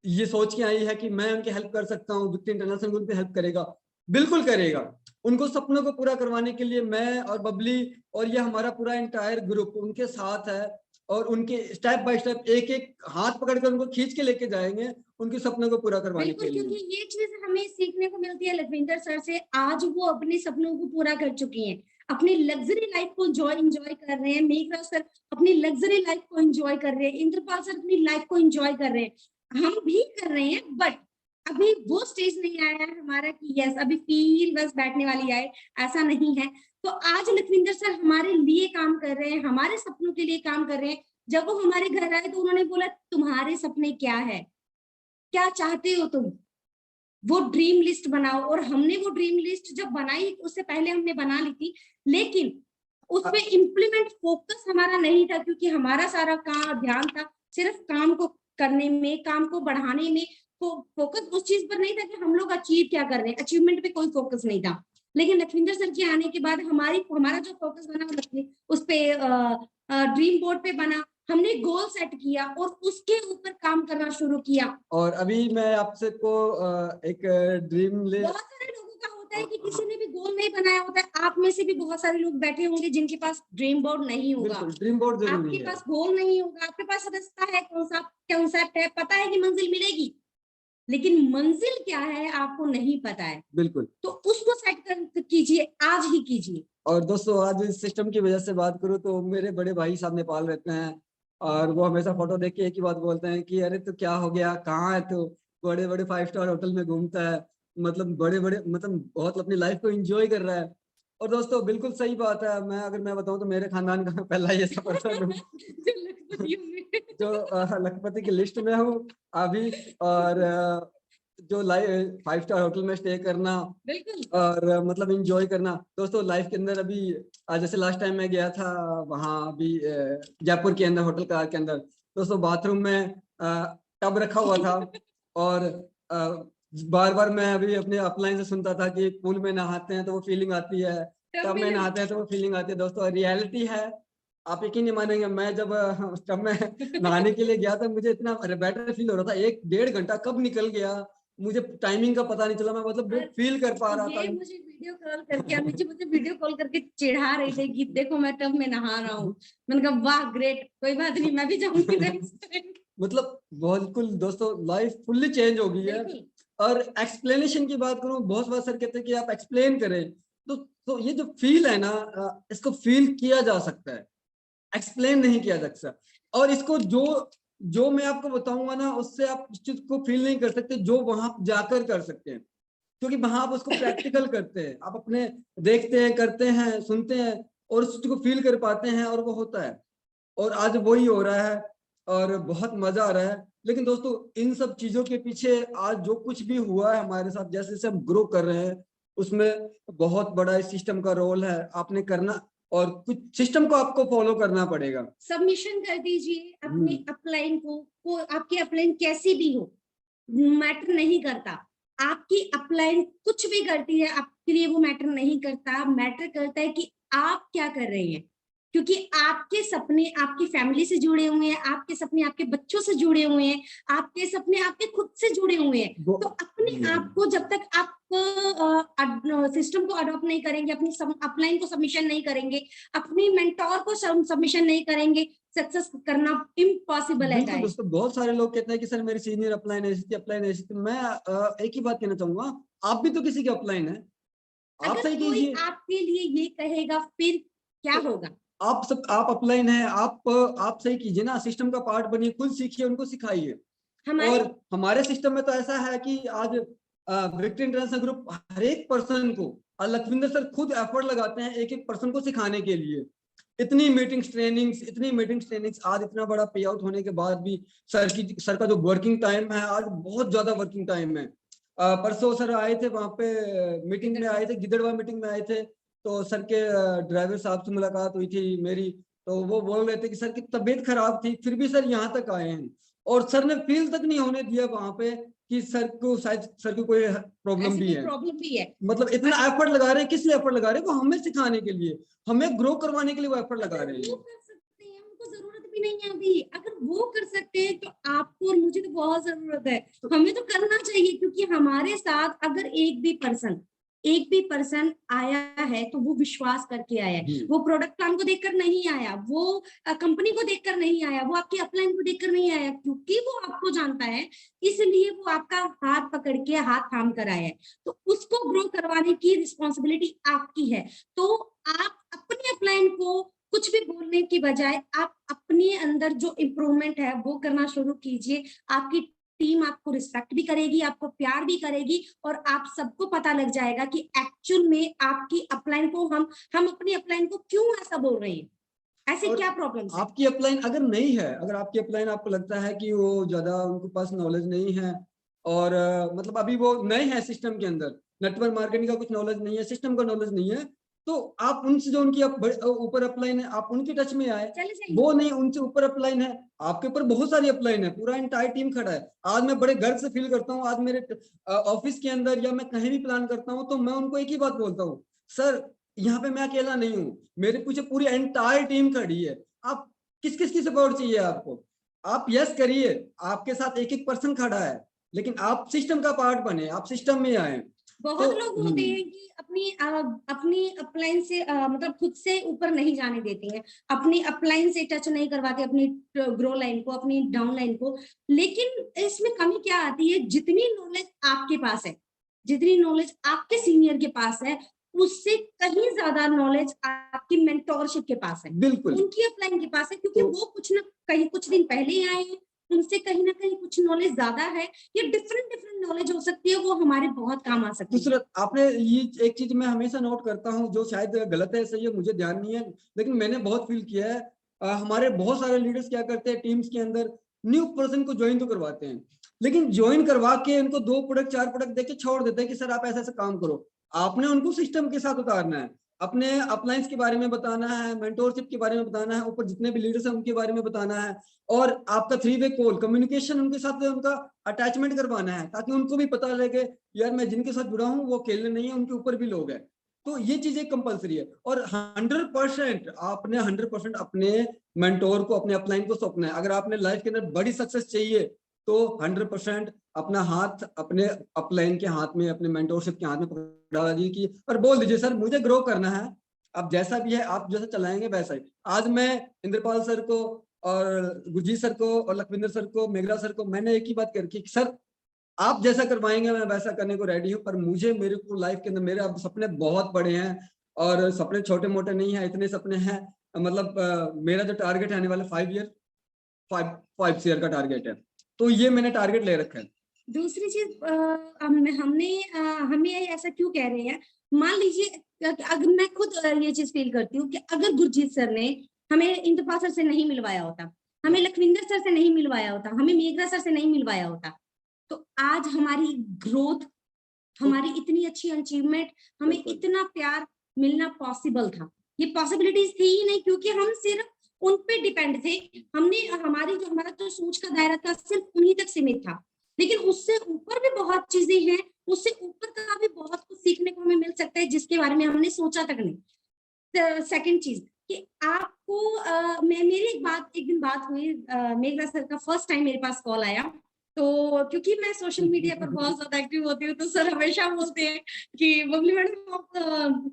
ये सोच के आई है कि मैं उनकी हेल्प कर सकता हूँ, विक्ट्री इंटरनेशनल ग्रुप भी हेल्प करेगा, बिल्कुल करेगा। उनको सपनों को पूरा करवाने के लिए मैं और बबली और ये हमारा पूरा एंटायर ग्रुप उनके साथ है, और उनके स्टेप बाय स्टेप एक एक हाथ पकड़कर उनको खींच के लेके जाएंगे उनके सपनों को पूरा करवाने बिल्कुल, के लिए। क्योंकि ये चीज हमें सीखने को मिलती है लखविंदर सर से। आज वो अपने सपनों को पूरा कर चुकी हैं, अपनी लग्जरी लाइफ को एंजॉय कर रहे हैं, मेघराज सर अपनी लग्जरी लाइफ को एंजॉय कर रहे हैं, इंद्रपाल सर अपनी लाइफ को एंजॉय कर रहे हैं, हम भी कर रहे हैं। बट अभी वो स्टेज नहीं आया है हमारा कि यस अभी फील बस बैठने वाली आए, ऐसा नहीं है। तो आज लखविंदर सर हमारे लिए काम कर रहे हैं, हमारे सपनों के लिए काम कर रहे हैं। जब वो हमारे घर आए तो उन्होंने बोला तुम्हारे सपने क्या है, क्या चाहते हो तुम, वो ड्रीम लिस्ट बनाओ। और हमने वो ड्रीम लिस्ट जब बनाई, उससे पहले हमने बना ली थी, लेकिन उसमें इम्प्लीमेंट फोकस हमारा नहीं था, क्योंकि हमारा सारा काम ध्यान था सिर्फ काम को करने में, काम को बढ़ाने में। फोकस उस चीज पर नहीं था कि हम लोग अचीव क्या कर रहे हैं, अचीवमेंट पे कोई फोकस नहीं था। लेकिन लखविंदर सर के आने के बाद हमारा जो फोकस बना उस पे ड्रीम बोर्ड पे बना, हमने गोल सेट किया और उसके ऊपर काम करना शुरू किया। और अभी मैं आपसे को एक ड्रीम ले बहुत सारे लोगों का होता है कि किसी ने भी गोल नहीं बनाया होता है, आप में से भी बहुत सारे लोग बैठे होंगे जिनके पास ड्रीम बोर्ड नहीं होगा, बिल्कुल ड्रीम बोर्ड जरूरी आपके है। पास गोल नहीं होगा, आपके पास रास्ता है, कॉन्सेप्ट है, पता है कि मंजिल मिलेगी, लेकिन मंजिल क्या है आपको नहीं पता है। बिल्कुल। तो उसको सेट कर कीजिए, आज ही कीजिए। और दोस्तों आज इस सिस्टम की वजह से बात करूँ तो मेरे बड़े भाई साहब नेपाल रहते हैं, और वो हमेशा फोटो देख के एक ही बात बोलते हैं कि अरे तू क्या हो गया, कहाँ है तू, बड़े बड़े 5 स्टार होटल में घूमता है, मतलब बड़े बड़े मतलब बहुत अपनी लाइफ को एंजॉय कर रहा है। और दोस्तों बिल्कुल सही बात है, मैं अगर मैं बताऊं तो मेरे खानदान का पहला ये ऐसा पर्सन हूँ जो लखपतियों में जो लखपति की लिस्ट में हूँ अभी। और जो लाइफ 5 स्टार होटल में स्टे करना बिल्कुल और मतलब एंजॉय करना। दोस्तों लाइफ के अंदर अभी जैसे लास्ट टाइम मैं गया था वहाँ अभी जयपुर के अंदर होटल कार के अंदर, दोस्तों बाथरूम में टब रखा हुआ था, और बार बार मैं अभी अपने अपलाइन से सुनता था कि पूल में नहाते हैं तो वो फीलिंग आती है, टब में नहाते हैं तो वो फीलिंग आती है। दोस्तों रियलिटी है, आप यकीन नहीं मानेंगे, मैं जब टब में नहाने के लिए गया था मुझे इतना बेटर फील हो रहा था, 1-1.5 घंटा कब निकल गया मुझे टाइमिंग का पता नहीं चला, मैं मतलब वो फील कर पा रहा था। ये मुझे वीडियो कॉल करके मुझे वीडियो कॉल करके चिढ़ा रहे थे कि देखो मैं टब में नहा रहा हूँ। मैंने कहा वाह ग्रेट, कोई बात नहीं, मैं भी जाऊंगी नेक्स्ट टाइम। मतलब बिल्कुल दोस्तों लाइफ फुल्ली चेंज हो गई है। बिल्कुल और एक्सप्लेनेशन की बात करूं, बहुत बार सर कहते हैं कि आप एक्सप्लेन करें, तो ये जो फील है ना, इसको फील किया जा सकता है, एक्सप्लेन नहीं किया जा सकता। और इसको जो जो मैं आपको बताऊंगा ना उससे आप इस चीज को फील नहीं कर सकते, जो वहां जाकर कर सकते हैं, क्योंकि वहां आप उसको प्रैक्टिकल करते हैं, आप अपने देखते हैं, करते हैं, सुनते हैं, और उस चीज को फील कर पाते हैं, और वो होता है। और आज वही हो रहा है। और बहुत मजा आ रहा है। लेकिन दोस्तों इन सब चीजों के पीछे आज जो कुछ भी हुआ है हमारे साथ, जैसे जैसे हम ग्रो कर रहे हैं, उसमें बहुत बड़ा इस सिस्टम का रोल है। आपने करना और कुछ सिस्टम को आपको फॉलो करना पड़ेगा। सबमिशन कर दीजिए अपने अपलाइन को आपकी अपलाइन कैसी भी हो, मैटर नहीं करता। आपकी अपलाइन कुछ भी करती है आपके लिए वो मैटर नहीं करता। मैटर करता है कि आप क्या कर रहे हैं, क्योंकि आपके सपने आपकी फैमिली से जुड़े हुए हैं, आपके सपने आपके बच्चों से जुड़े हुए हैं, आपके सपने आपके खुद से जुड़े हुए हैं। तो अपने आप को जब तक आप सिस्टम को अडॉप्ट नहीं करेंगे, अपनी अपलाइन को सबमिशन नहीं करेंगे, अपनी मेंटोर को सबमिशन नहीं करेंगे, सक्सेस करना इम्पॉसिबल है बिल्कुल गाइस। दोस्तों, बहुत सारे लोग कहते हैं कि सर मेरी सीनियर अपलाइन ऐसी थी, अपलाइन ऐसी थी। मैं एक ही बात कहना चाहूंगा, आप भी तो किसी की अपलाइन है, आप अगर सही कोई कीजिए। आपके लिए ये कहेगा फिर क्या तो होगा? आप अपलाइन है, आप सही कीजिए ना, सिस्टम का पार्ट बनिए, खुद सीखिए, उनको सिखाइए। हमारे और हमारे सिस्टम में तो ऐसा है कि आज विक्ट्री इंटरनेशनल ग्रुप हर एक पर्सन को, और लखविंदर सर खुद एफर्ट लगाते हैं एक एक पर्सन को सिखाने के लिए। इतनी मीटिंग्स ट्रेनिंग्स, आज इतना बड़ा पे आउट होने के बाद भी सर का जो वर्किंग टाइम है, आज बहुत ज्यादा वर्किंग टाइम है। परसों सर आए थे वहां पे, मीटिंग में आए थे, गिदड़वा मीटिंग में आए थे। तो सर के ड्राइवर साहब से मुलाकात हुई थी मेरी, तो वो बोल रहे थे कि सर की तबीयत खराब थी, फिर भी सर यहाँ तक आए हैं। और सर ने फील तक नहीं होने दिया वहां पे कि सर को शायद सर को कोई प्रॉब्लम ऐसी भी कोई है। प्रॉब्लम भी है। मतलब इतना एफर्ट लगा रहे हैं, किस लिए एफर्ट लगा रहे हैं? वो हमें सिखाने के लिए, हमें ग्रो करवाने के लिए वो एफर्ट लगा रहे वो हैं। कर सकते हैं, उनको जरूरत भी नहीं है अभी। अगर वो कर सकते हैं तो आपको और मुझे तो बहुत जरूरत है, हमें तो करना चाहिए। क्योंकि हमारे साथ अगर एक भी पर्सन आया है तो वो विश्वास करके आया है, वो प्रोडक्ट प्लान को देखकर नहीं आया, वो कंपनी को देखकर नहीं आया, वो आपकी अपलाइन को देखकर नहीं आया, क्योंकि वो आपको जानता है इसलिए वो आपका हाथ पकड़ के हाथ थाम कर आया है। तो उसको ग्रो करवाने की रिस्पॉन्सिबिलिटी आपकी है। तो आप अपने अपलाइन को कुछ भी बोलने की बजाय आप अपने अंदर जो इम्प्रूवमेंट है वो करना शुरू कीजिए। आपकी टीम आपको रिस्पेक्ट भी करेगी, आपको प्यार भी करेगी, और आप सबको पता लग जाएगा कि एक्चुअल में आपकी अपलाइन को हम अपनी अपलाइन को क्यों ऐसा बोल रहे हैं, ऐसे और क्या प्रॉब्लम्स है। आपकी अपलाइन अगर नहीं है, अगर आपकी अपलाइन आपको लगता है कि वो ज्यादा उनके पास नॉलेज नहीं है, और मतलब अभी वो नए हैं सिस्टम के अंदर, नेटवर्क मार्केटिंग का कुछ नॉलेज नहीं है, सिस्टम का नॉलेज नहीं है, तो आप उनसे, जो उनकी ऊपर अपलाइन है, आप उनके टच में आए। चले जाइए। वो नहीं, उनसे ऊपर अपलाइन है, आपके ऊपर बहुत सारी अपलाइन है, पूरा इंटायर टीम खड़ा है। आज मैं बड़े गर्व से फील करता हूँ, आज मेरे ऑफिस के अंदर या मैं कहीं भी प्लान करता हूँ तो मैं उनको एक ही बात बोलता हूँ, सर यहाँ पे मैं अकेला नहीं हूँ, मेरे पीछे पूरी एंटायर टीम खड़ी है। आप किस किस की सपोर्ट चाहिए आपको? आप यस करिए, आपके साथ एक एक पर्सन खड़ा है, लेकिन आप सिस्टम का पार्ट बने, आप सिस्टम में आए। बहुत तो लोग होते हैं कि अपनी अपलाइन से मतलब खुद से ऊपर नहीं जाने देते हैं, अपनी अपलाइन से टच नहीं करवाते अपनी ग्रो लाइन को, अपनी डाउन लाइन को। लेकिन इसमें कमी क्या आती है, जितनी नॉलेज आपके पास है, जितनी नॉलेज आपके सीनियर के पास है, उससे कहीं ज्यादा नॉलेज आपकी मेंटोरशिप के पास है, बिल्कुल। उनकी अपलाइन के पास है। क्योंकि तो वो कुछ ना कहीं कुछ दिन पहले ही आए हैं, उनसे कहीं ना कहीं कुछ नॉलेज ज्यादा है, ये डिफरेंट नॉलेज हो सकती है, वो हमारे बहुत काम आ सकती है। दूसरा, आपने ये एक चीज मैं हमेशा नोट करता हूँ, जो शायद गलत है, सही है, मुझे ध्यान नहीं है, लेकिन मैंने बहुत फील किया है। हमारे बहुत सारे लीडर्स क्या करते हैं, टीम्स के अंदर न्यू पर्सन को ज्वाइन तो करवाते हैं, लेकिन ज्वाइन करवा के उनको 2 प्रोडक्ट 4 प्रोडक्ट देके छोड़ देते हैं कि सर आप ऐसा ऐसा काम करो। आपने उनको सिस्टम के साथ उतारना है, अपने अपलाइंस के बारे में बताना है, मेंटोरशिप के बारे में बताना है, ऊपर जितने भी लीडर्स हैं उनके बारे में बताना है, और आपका 3 वे कॉल कम्युनिकेशन उनके साथ उनका अटैचमेंट करवाना है, ताकि उनको भी पता लगे यार मैं जिनके साथ जुड़ा हूँ वो अकेले नहीं है, उनके ऊपर भी लोग हैं। तो ये चीजें कंपलसरी है। और 100% आपने 100% अपने मेंटोर को, अपने अपलाइन को सौंपना है। अगर आपने लाइफ के अंदर बड़ी सक्सेस चाहिए तो 100% अपना हाथ अपने अपलाइन के हाथ में, अपने मेंटोरशिप के हाथ में पकड़ा दीजिए कि, और बोल दीजिए सर मुझे ग्रो करना है, अब जैसा भी है आप जैसा चलाएंगे वैसा ही। आज मैं इंद्रपाल सर को और गुरजीत सर को और लखविंदर सर को, मेघरा सर को, मैंने एक ही बात कर रखी, सर आप जैसा करवाएंगे मैं वैसा करने को रेडी हूँ, पर मेरे को लाइफ के अंदर मेरे अब सपने बहुत बड़े हैं, और सपने छोटे मोटे नहीं है, इतने सपने हैं। मतलब मेरा जो टारगेट है आने वाले 5 ईयर, 5 ईयर का टारगेट है, तो ये मैंने टारगेट ले रखा है। दूसरी चीज हमें ऐसा क्यों कह रहे हैं, मान लीजिए अगर मैं खुद ये चीज फील करती हूँ कि अगर गुरजीत सर ने हमें इंद्रपाल सर से नहीं मिलवाया होता, हमें लखविंदर सर से नहीं मिलवाया होता, हमें मेघरा सर से नहीं मिलवाया होता, तो आज हमारी ग्रोथ, हमारी इतनी अच्छी अचीवमेंट, हमें इतना प्यार मिलना पॉसिबल था। ये पॉसिबिलिटीज थी ही नहीं, क्योंकि हम सिर्फ उन पे डिपेंड थे। हमारा जो सोच का दायरा था सिर्फ उन्हीं तक सीमित था, लेकिन उससे ऊपर भी बहुत चीजें हैं, उससे ऊपर का भी बहुत कुछ सीखने को हमें मिल सकता है, जिसके बारे में हमने सोचा तक नहीं। सेकंड चीज कि आपको मेरी एक दिन बात हुई, मेघरा सर का फर्स्ट टाइम मेरे पास कॉल आया, तो क्योंकि मैं सोशल मीडिया पर बहुत ज्यादा एक्टिव होती हूँ, तो सर हमेशा बोलते हैं कि बबली मैडम आप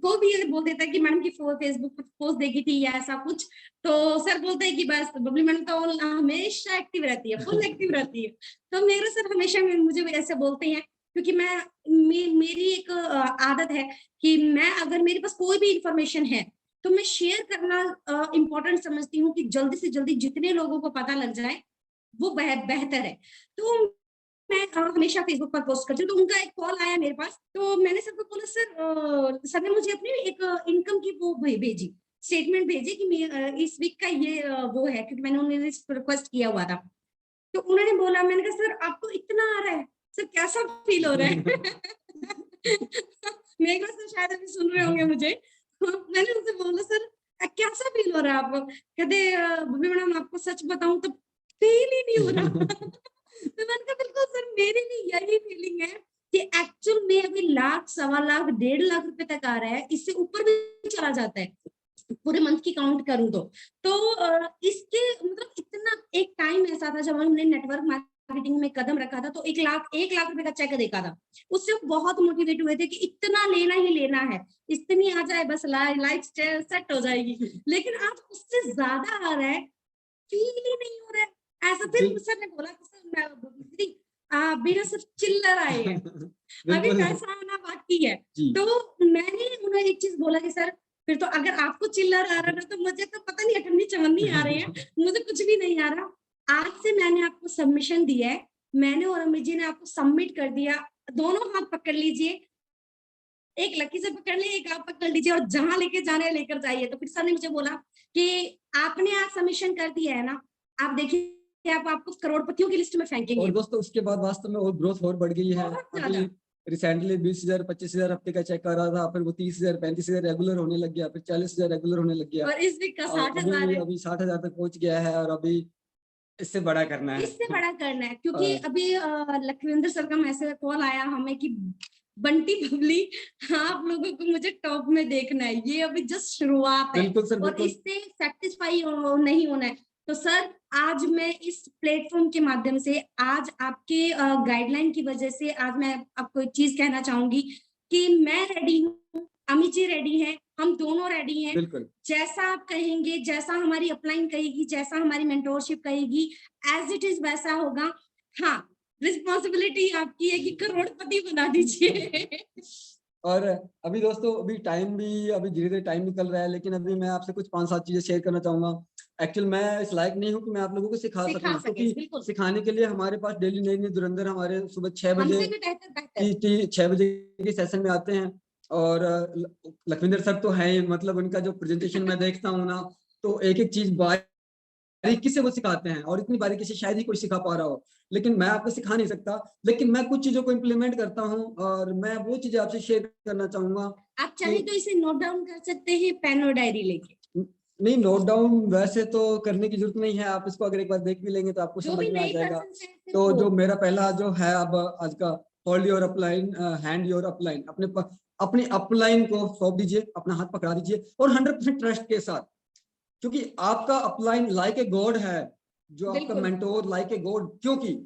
को भी ये बोल देता है कि मैडम की फेसबुक पर पोस्ट देखी थी या ऐसा कुछ, तो सर बोलते हैं कि बस बबली मैडम तो हमेशा एक्टिव रहती है, फुल एक्टिव रहती है। तो मेरे सर हमेशा मुझे ऐसे बोलते हैं, क्योंकि मेरी एक आदत है कि मैं अगर मेरे पास कोई भी इंफॉर्मेशन है तो मैं शेयर करना इम्पोर्टेंट समझती हूँ, कि जल्दी से जल्दी जितने लोगों को पता लग जाए वो बेहतर है। तो मैं हमेशा फेसबुक पर पोस्ट करती हूँ, तो उनका एक कॉल आया मेरे पास, तो मैंने सर को बोला, सर ने मुझे अपनी एक इनकम की वो भेजी, स्टेटमेंट भेजी कि इस वीक का ये वो है, क्योंकि मैंने उन्हें रिक्वेस्ट किया हुआ था। तो उन्होंने बोला, मैंने कहा सर आपको इतना आ रहा है, सर कैसा फील हो रहा है? मेरे सर शायद अभी सुन रहे होंगे मुझे। मैंने उनसे बोला, सर कैसा फील हो रहा है आपको? कहते बबली मैडम आपको सच बताऊं तो फील ही नहीं हो रहा। तो मैंने कहा बिल्कुल सर, मेरी भी यही फीलिंग है कि एक्चुअल में अभी लाख, 1.25 लाख, 1.5 लाख रुपए तक आ रहा है, इससे ऊपर भी चला जाता है पूरे मंथ की काउंट करूं तो इसके मतलब इतना एक टाइम ऐसा था जब हमने नेटवर्क मार्केटिंग में कदम रखा था, तो 1 लाख रुपए का चेक देखा था, उससे बहुत मोटिवेट हुए थे कि इतना लेना ही लेना है, इतनी आ जाए बस लाइफ सेट हो जाएगी। लेकिन आज उससे ज्यादा आ रहा है, फील ही नहीं हो रहा है ऐसा। फिर सर ने बोला कि सर दीदी मेरा सिर्फ चिल्लर आए हैं, अभी पैसा आना बाकी है। तो मैंने उन्हें एक चीज बोला कि सर फिर तो अगर आपको चिल्लर आ रहा है तो मुझे तो पता नहीं अठन्नी चवन्नी आ रही है, मुझे कुछ भी नहीं आ रहा। आज से मैंने आपको सबमिशन दिया है, मैंने और अमित जी ने आपको सबमिट कर दिया, दोनों हाथ पकड़ लीजिए, एक लकी से पकड़ ले, एक आप पकड़ लीजिए, और जहां लेके जाना है लेकर जाइए। तो फिर सर ने मुझे बोला कि आपने आज सबमिशन कर दिया है ना, आप देखिए आप आपको करोड़पतियों की लिस्ट में फेंकेंगे। और दोस्तों उसके बाद वास्तव में और ग्रोथ और बढ़ गई है। अभी रिसेंटली 20,000 25,000 हफ्ते का चेक कर रहा था, फिर वो 30,000 35,000 रेगुलर होने लग गया, फिर 40,000 रेगुलर होने लग गया, और इस वीक का 60,000 है, अभी 60,000 तक पहुंच गया है, और अभी इससे बड़ा करना है, इससे बड़ा करना है। क्योंकि अभी लखविंदर सर का मैसेज कॉल आया हमें कि बंटी बबली आप लोगों को मुझे टॉप में देखना है, ये अभी जस्ट शुरुआत है। बिल्कुल सर, और इससे सेटिस्फाई नहीं होना है। तो सर आज मैं इस प्लेटफॉर्म के माध्यम से, आज आपके गाइडलाइन की वजह से, आज मैं आपको एक चीज कहना चाहूंगी कि मैं रेडी हूँ, अमित जी रेडी है, हम दोनों रेडी हैं। बिल्कुल जैसा आप कहेंगे, जैसा हमारी अपलाइन कहेगी, जैसा हमारी मेंटोरशिप कहेगी, एज इट इज वैसा होगा। हाँ, रिस्पॉन्सिबिलिटी आपकी है कि करोड़पति बना दीजिए। और अभी दोस्तों अभी टाइम भी अभी धीरे धीरे टाइम निकल रहा है, लेकिन अभी मैं आपसे कुछ 5-7 चीजें शेयर करना चाहूंगा। एक्चुअल मैं इस लायक नहीं हूँ कि मैं आप लोगों को सिखा सकूं, क्योंकि सिखाने के लिए हमारे पास डेली नई नई धुरंधर हमारे सुबह 6 बजे की 6 बजे की सेशन में आते हैं। और लखविंदर सर तो है, मतलब उनका जो प्रेजेंटेशन मैं देखता हूँ ना, तो एक एक चीज बारीकी से वो सिखाते हैं, और इतनी बारीकी से शायद ही कोई सिखा पा रहा हो। लेकिन मैं आपको सिखा नहीं सकता, लेकिन मैं कुछ चीजों को इम्प्लीमेंट करता हूँ, और मैं वो चीजें आपसे शेयर करना चाहूंगा। आप चाहे तो इसे नोट डाउन कर सकते हैं पेन और डायरी लेके। नहीं, नोट डाउन वैसे तो करने की जरूरत नहीं है, आप इसको अगर एक बार देख भी लेंगे तो आपको समझ में आ जाएगा। तो जो मेरा पहला जो है अब आज का, hold your upline, hand your upline, अपनी अपलाइन को सौंप दीजिए, अपना हाथ पकड़ा दीजिए, और 100% ट्रस्ट के साथ, क्योंकि आपका अपलाइन लाइक ए गॉड है, जो आपका मेंटोर लाइक ए गॉड, क्योंकि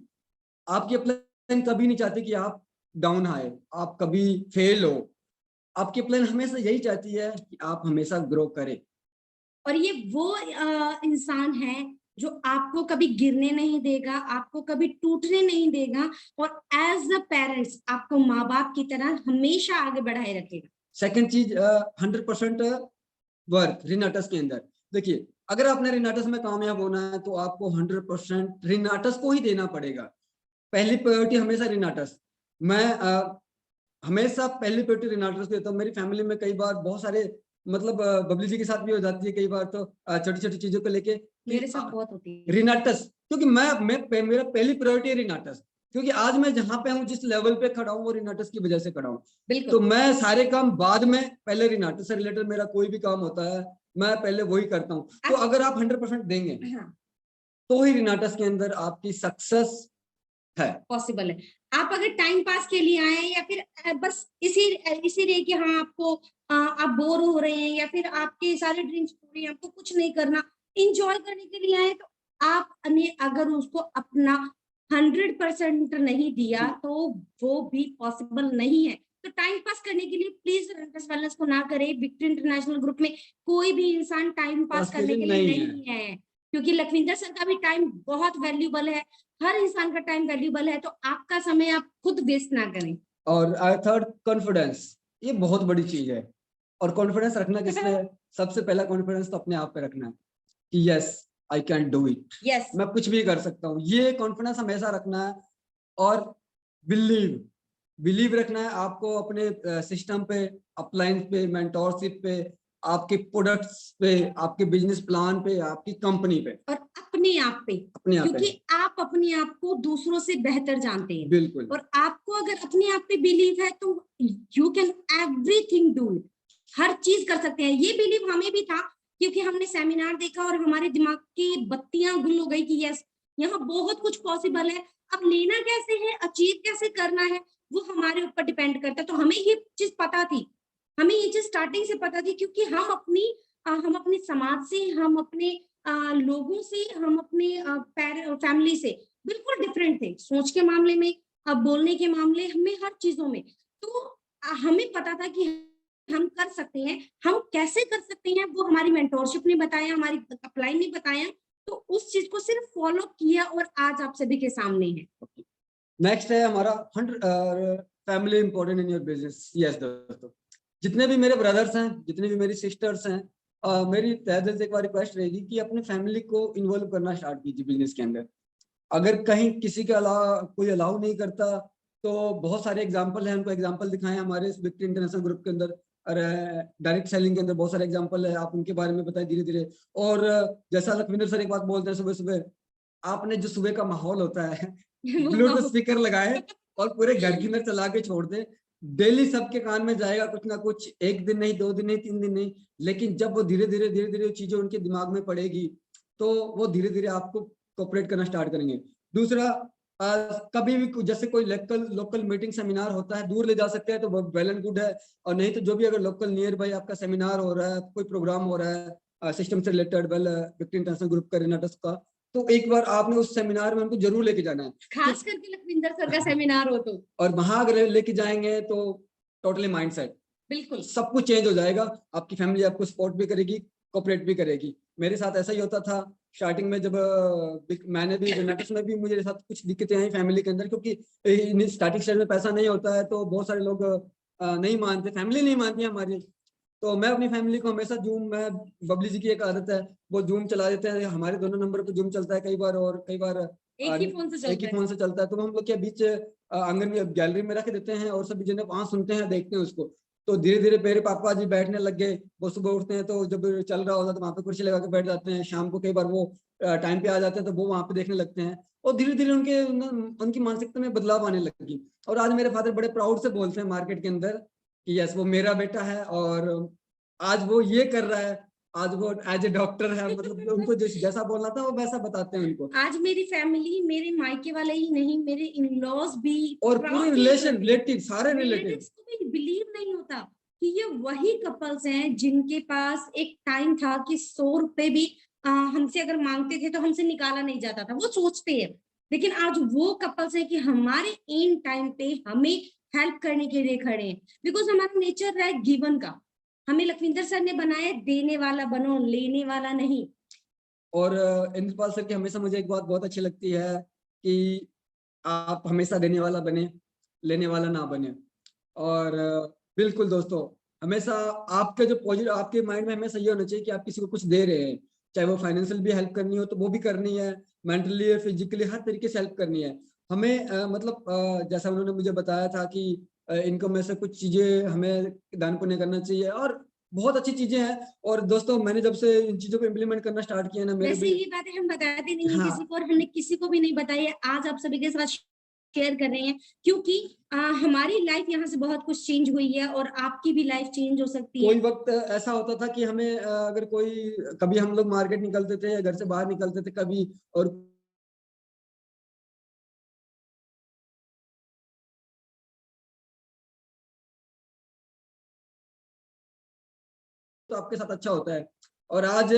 आपकी अपलाइन कभी नहीं चाहती कि आप डाउन आए, आप कभी फेल हो। आपकी अपलाइन हमेशा यही चाहती है कि आप हमेशा ग्रो करें। और ये वो इंसान है जो आपको कभी गिरने नहीं देगा, आपको कभी टूटने नहीं देगा, और एज अ पेरेंट्स आपको माँ बाप की तरह हमेशा आगे बढ़ाए रखेगा। सेकंड चीज, 100% वर्क रिनाटस के अंदर। देखिए, अगर आपने रिनाटस में कामयाब होना है तो आपको 100% रिनाटस को ही देना पड़ेगा। पहली प्रायोरिटी हमेशा रिनाटस। मैं हमेशा पहली प्रायोरिटी रिनाटस देता हूँ। मेरी फैमिली में कई बार बहुत सारे मतलब बबली जी के साथ भी हो जाती है कई बार, तो छोटी छोटी चीजों को लेके मेरे साथ बहुत होती है। रिनाटस, क्योंकि मेरा पहली प्रायोरिटी है रिनाटस, क्योंकि आज मैं जहां पे हूँ, जिस लेवल पे खड़ा हूँ, वो रिनाटस की वजह से खड़ा हूँ। तो बिल्कुल मैं सारे काम बाद में, पहले रिनाटस से रिलेटेड मेरा कोई भी काम होता है मैं पहले वही करता हूँ। तो अगर आप 100% देंगे हाँ तो ही रिनाटस के अंदर आपकी सक्सेस है। पॉसिबल है। आप अगर टाइम पास के लिए आए या फिर बस इसीलिए कि हाँ आपको आप बोर हो रहे हैं या फिर आपके सारे ड्रीम्स पूरे हैं, आपको कुछ नहीं करना, एंजॉय करने के लिए आए, तो आपने अगर उसको अपना 100% नहीं दिया तो वो भी पॉसिबल नहीं है। तो टाइम पास करने के लिए प्लीज रंटस वेलनेस को ना करें। विक्ट्री इंटरनेशनल ग्रुप में कोई भी इंसान टाइम पास पास के करने लिए के लिए नहीं है। नहीं है, क्योंकि लखविंदर सर का भी टाइम बहुत वैल्यूबल है। हर इंसान का टाइम वैल्यूबल है, तो आपका समय आप खुद वेस्ट ना करें। और थर्ड, कॉन्फिडेंस, ये बहुत बड़ी चीज है। और कॉन्फिडेंस रखना किसमें है? सबसे पहला कॉन्फिडेंस तो अपने आप पे रखना है कि yes I can do it, yes मैं कुछ भी कर सकता हूँ, ये कॉन्फिडेंस हमेशा रखना है। और बिलीव बिलीव रखना है आपको अपने सिस्टम पे, अपलाइन पे, मेंटोरशिप पे, आपके प्रोडक्ट्स पे, आपके बिजनेस प्लान पे, आपकी कंपनी पे, और अपने आप पे, अपने आप पे। क्योंकि आप अपने आप को दूसरों से बेहतर जानते हैं। बिल्कुल। और आपको अगर अपने आप पे बिलीव है तो you can everything do it, हर चीज कर सकते हैं। ये बिलीव हमें भी था, क्योंकि हमने सेमिनार देखा और हमारे दिमाग की बत्तियां गुल हो गई कि यस यहाँ बहुत कुछ पॉसिबल है। अब लेना कैसे है, अचीव कैसे करना है, वो हमारे ऊपर डिपेंड करता है। तो हमें ये चीज पता थी, हमें ये चीज स्टार्टिंग से पता थी, क्योंकि हम अपने समाज से, हम अपने लोगों से, हम अपने फैमिली से बिल्कुल डिफरेंट थे, सोच के मामले में, बोलने के मामले में, हर चीजों में। तो हमें पता था कि हम कर सकते हैं। हम कैसे कर सकते हैं वो हमारी मेंटोरशिप ने बताया, हमारी अपलाइन ने बताया। तो उस चीज को सिर्फ फॉलो किया और आज आप सभी के सामने है। नेक्स्ट है हमारा 100 family important in your business. Yes दोस्तों, जितने भी मेरे ब्रदर्स हैं, जितने भी मेरी सिस्टर्स हैं, मेरी तहे दिल से एक बार रिक्वेस्ट रहेगी कि अपनी फैमिली को इन्वॉल्व करना स्टार्ट कीजिए बिजनेस के अंदर। अगर कहीं किसी के अलावा कोई अलाउ नहीं करता, तो बहुत सारे एग्जाम्पल हैं, उनको एग्जाम्पल दिखाएं हमारे इस विक्ट्री इंटरनेशनल ग्रुप के अंदर। अरे डायरेक्ट सेलिंग के अंदर बहुत सारे एग्जाम्पल है, आप उनके बारे में बताएं धीरे धीरे। और जैसा लखविंदर सर एक बात बोलते हैं, सुबह सुबह आपने जो सुबह का माहौल होता है, ब्लूटूथ स्पीकर लगाए और पूरे घर के अंदर चला के छोड़ दे। डेली सबके कान में जाएगा कुछ ना कुछ, एक दिन नहीं, 2 दिन नहीं, 3 दिन नहीं, लेकिन जब वो धीरे धीरे चीजें उनके दिमाग में पड़ेगी, तो वो धीरे धीरे आपको कोऑपरेट करना स्टार्ट करेंगे। दूसरा, कभी भी जैसे कोई लोकल मीटिंग सेमिनार होता है, दूर ले जा सकते हैं तो वेल एंड गुड है। और नहीं तो जो भी अगर लोकल नियर बाई आपका सेमिनार हो रहा है, कोई प्रोग्राम हो रहा है सिस्टम से related, well victory international group का, रिनाटस का, तो एक बार आपने उस सेमिनार में उनको जरूर लेके जाना है। खास करके लखविंदर सर का सेमिनार हो तो। और वहां अगर लेके जाएंगे तो टोटली माइंडसेट, बिल्कुल सब कुछ चेंज हो जाएगा। आपकी फैमिली आपको सपोर्ट भी करेगी, कोऑपरेट भी करेगी। मेरे साथ ऐसा ही होता था स्टार्टिंग में, जब मैंने भी रिनाटस में भी मुझे साथ कुछ दिक्कतें आई फैमिली के अंदर, क्योंकि स्टार्टिंग स्टेज में पैसा नहीं होता है, तो बहुत सारे लोग नहीं मानते, फैमिली नहीं मानती हमारी। तो मैं अपनी फैमिली को हमेशा जूम में, बबली जी की एक आदत है, वो जूम चला देते हैं, हमारे दोनों नंबर पे जूम चलता है कई बार, और कई बार एक ही फोन से एक ही चलता है। फोन से चलता है। तो हम लोग के बीच आंगन में गैलरी में रख देते हैं और सभी जने वहां सुनते हैं, देखते हैं उसको। तो धीरे धीरे मेरे पापा जी बैठने लग गए, वो सुबह उठते हैं तो जब चल रहा होता है तो वहां पे कुर्सी लगा के बैठ जाते हैं, शाम को कई बार वो टाइम पे आ जाते हैं तो वो वहां पे देखने लगते हैं। और धीरे धीरे उनकी मानसिकता में बदलाव आने लगी। और आज मेरे फादर बड़े प्राउड से बोलते हैं मार्केट के अंदर कि यस वो मेरा बेटा है, और आज वो ये कर रहा है, आज वो एज ए डॉक्टर है, मतलब उनको जैसा बोलना था वो वैसा बताते हैं उनको। आज मेरी फैमिली, मेरे मायके वाले ही नहीं, मेरे इन-लॉज भी और पूरे रिलेशन, रिलेटिव, सारे रिलेटिव रिलेटिव्स को भी बिलीव नहीं होता कि ये वही कपल्स हैं जिनके पास एक टाइम था कि 100 रुपए भी हमसे अगर मांगते थे तो हमसे निकाला नहीं जाता था, वो सोचते हैं। लेकिन आज वो कपल्स हैं कि हमारे इन टाइम पे हमें हेल्प करने के लिए खड़े हैं, बिकॉज हमारा नेचर है गिवन का। हमें लखविंदर सर ने बनाया देने वाला बनो, लेने वाला नहीं। और इंद्रपाल सर की हमेशा मुझे एक बात बहुत अच्छी लगती है कि आप हमेशा देने वाला बने, लेने वाला ना बने। और बिल्कुल दोस्तों, हमेशा आपके जो पॉजिटिव, आपके माइंड में हमेशा ये होना चाहिए कि आप किसी को कुछ दे रहे हैं, चाहे वो फाइनेंशियल भी हेल्प करनी हो तो वो भी करनी है, मेंटली और फिजिकली हर तरीके से हेल्प करनी है हमें। मतलब जैसा उन्होंने मुझे बताया था कि इनकम में से कुछ चीजें हमें दान पुण्य करना चाहिए। और बहुत अच्छी चीजें हैं। और दोस्तों मैंने जब से इन चीजों को इम्प्लीमेंट करना स्टार्ट किया ना, मेरे वैसे भी ये बातें हम बताते नहीं है हाँ किसी को, और हमने किसी को भी नहीं बताई है, आज आप सभी के साथ शेयर कर रहे हैं, क्योंकि हमारी लाइफ यहाँ से बहुत कुछ चेंज हुई है और आपकी भी लाइफ चेंज हो सकती है। कोई वक्त ऐसा होता था कि हमें अगर कोई, कभी हम लोग मार्केट निकलते थे या घर से बाहर निकलते थे कभी, और तो आपके साथ अच्छा होता है। और आज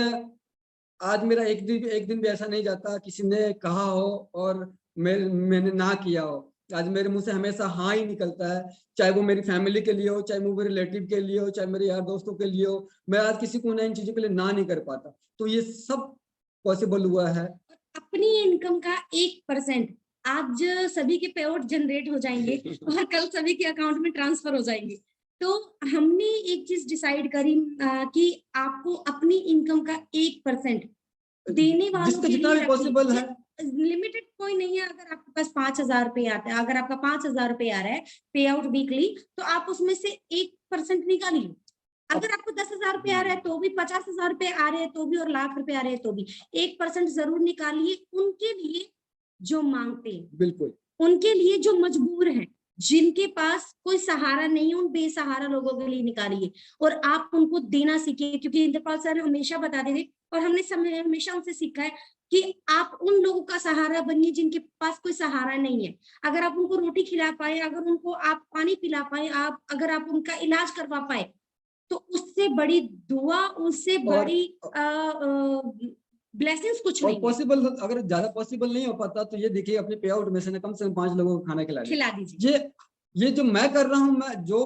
आज मेरा एक दिन भी ऐसा नहीं जाता किसी ने कहा हो और मैंने ना किया हो। आज मेरे मुंह से हमेशा हाँ ही निकलता है, चाहे वो मेरी फैमिली के लिए हो, चाहे वो मेरे रिलेटिव के लिए हो, चाहे मेरे यार दोस्तों के लिए हो। मैं आज किसी को ना इन चीजों के लिए ना नहीं कर पाता। तो ये सब पॉसिबल हुआ है। अपनी इनकम का 1% आज सभी के पे आउट जनरेट हो जाएंगे और कल सभी के अकाउंट में ट्रांसफर हो जाएंगे। तो हमने एक चीज डिसाइड करी कि आपको अपनी इनकम का 1% देने वालों जिसका के जितना लिए भी पॉसिबल है। लिमिटेड कोई नहीं है। अगर आपके पास 5,000 रुपए आता है, अगर आपका 5,000 रुपए आ रहा है पे आउट वीकली, तो आप उसमें से 1% निकालिए। अगर आपको 10,000 रुपए आ रहा है तो भी, 50,000 रुपए आ रहे हैं तो भी, और लाख रुपए आ रहे हैं तो भी 1% जरूर निकालिए उनके लिए जो मांगते हैं, बिल्कुल। उनके लिए जो मजबूर हैं, जिनके पास कोई सहारा नहीं है, उन बेसहारा लोगों के लिए निकालिए और आप उनको देना सीखिए। क्योंकि इंद्रपाल सर हमेशा बताते थे और हमने हमेशा उनसे सीखा है कि आप उन लोगों का सहारा बनिए जिनके पास कोई सहारा नहीं है। अगर आप उनको रोटी खिला पाए, अगर उनको आप पानी पिला पाए, आप अगर आप उनका इलाज करवा पाए, तो उससे बड़ी दुआ, उससे और बड़ी ब्लेसिंग्स कुछ और नहीं है। पॉसिबल, अगर ज्यादा पॉसिबल नहीं हो पाता तो ये देखिए अपने पे आउट में से ना कम 5 लोगों को खाना खिला दे। खिला दीजिए। ये जो मैं कर रहा हूँ,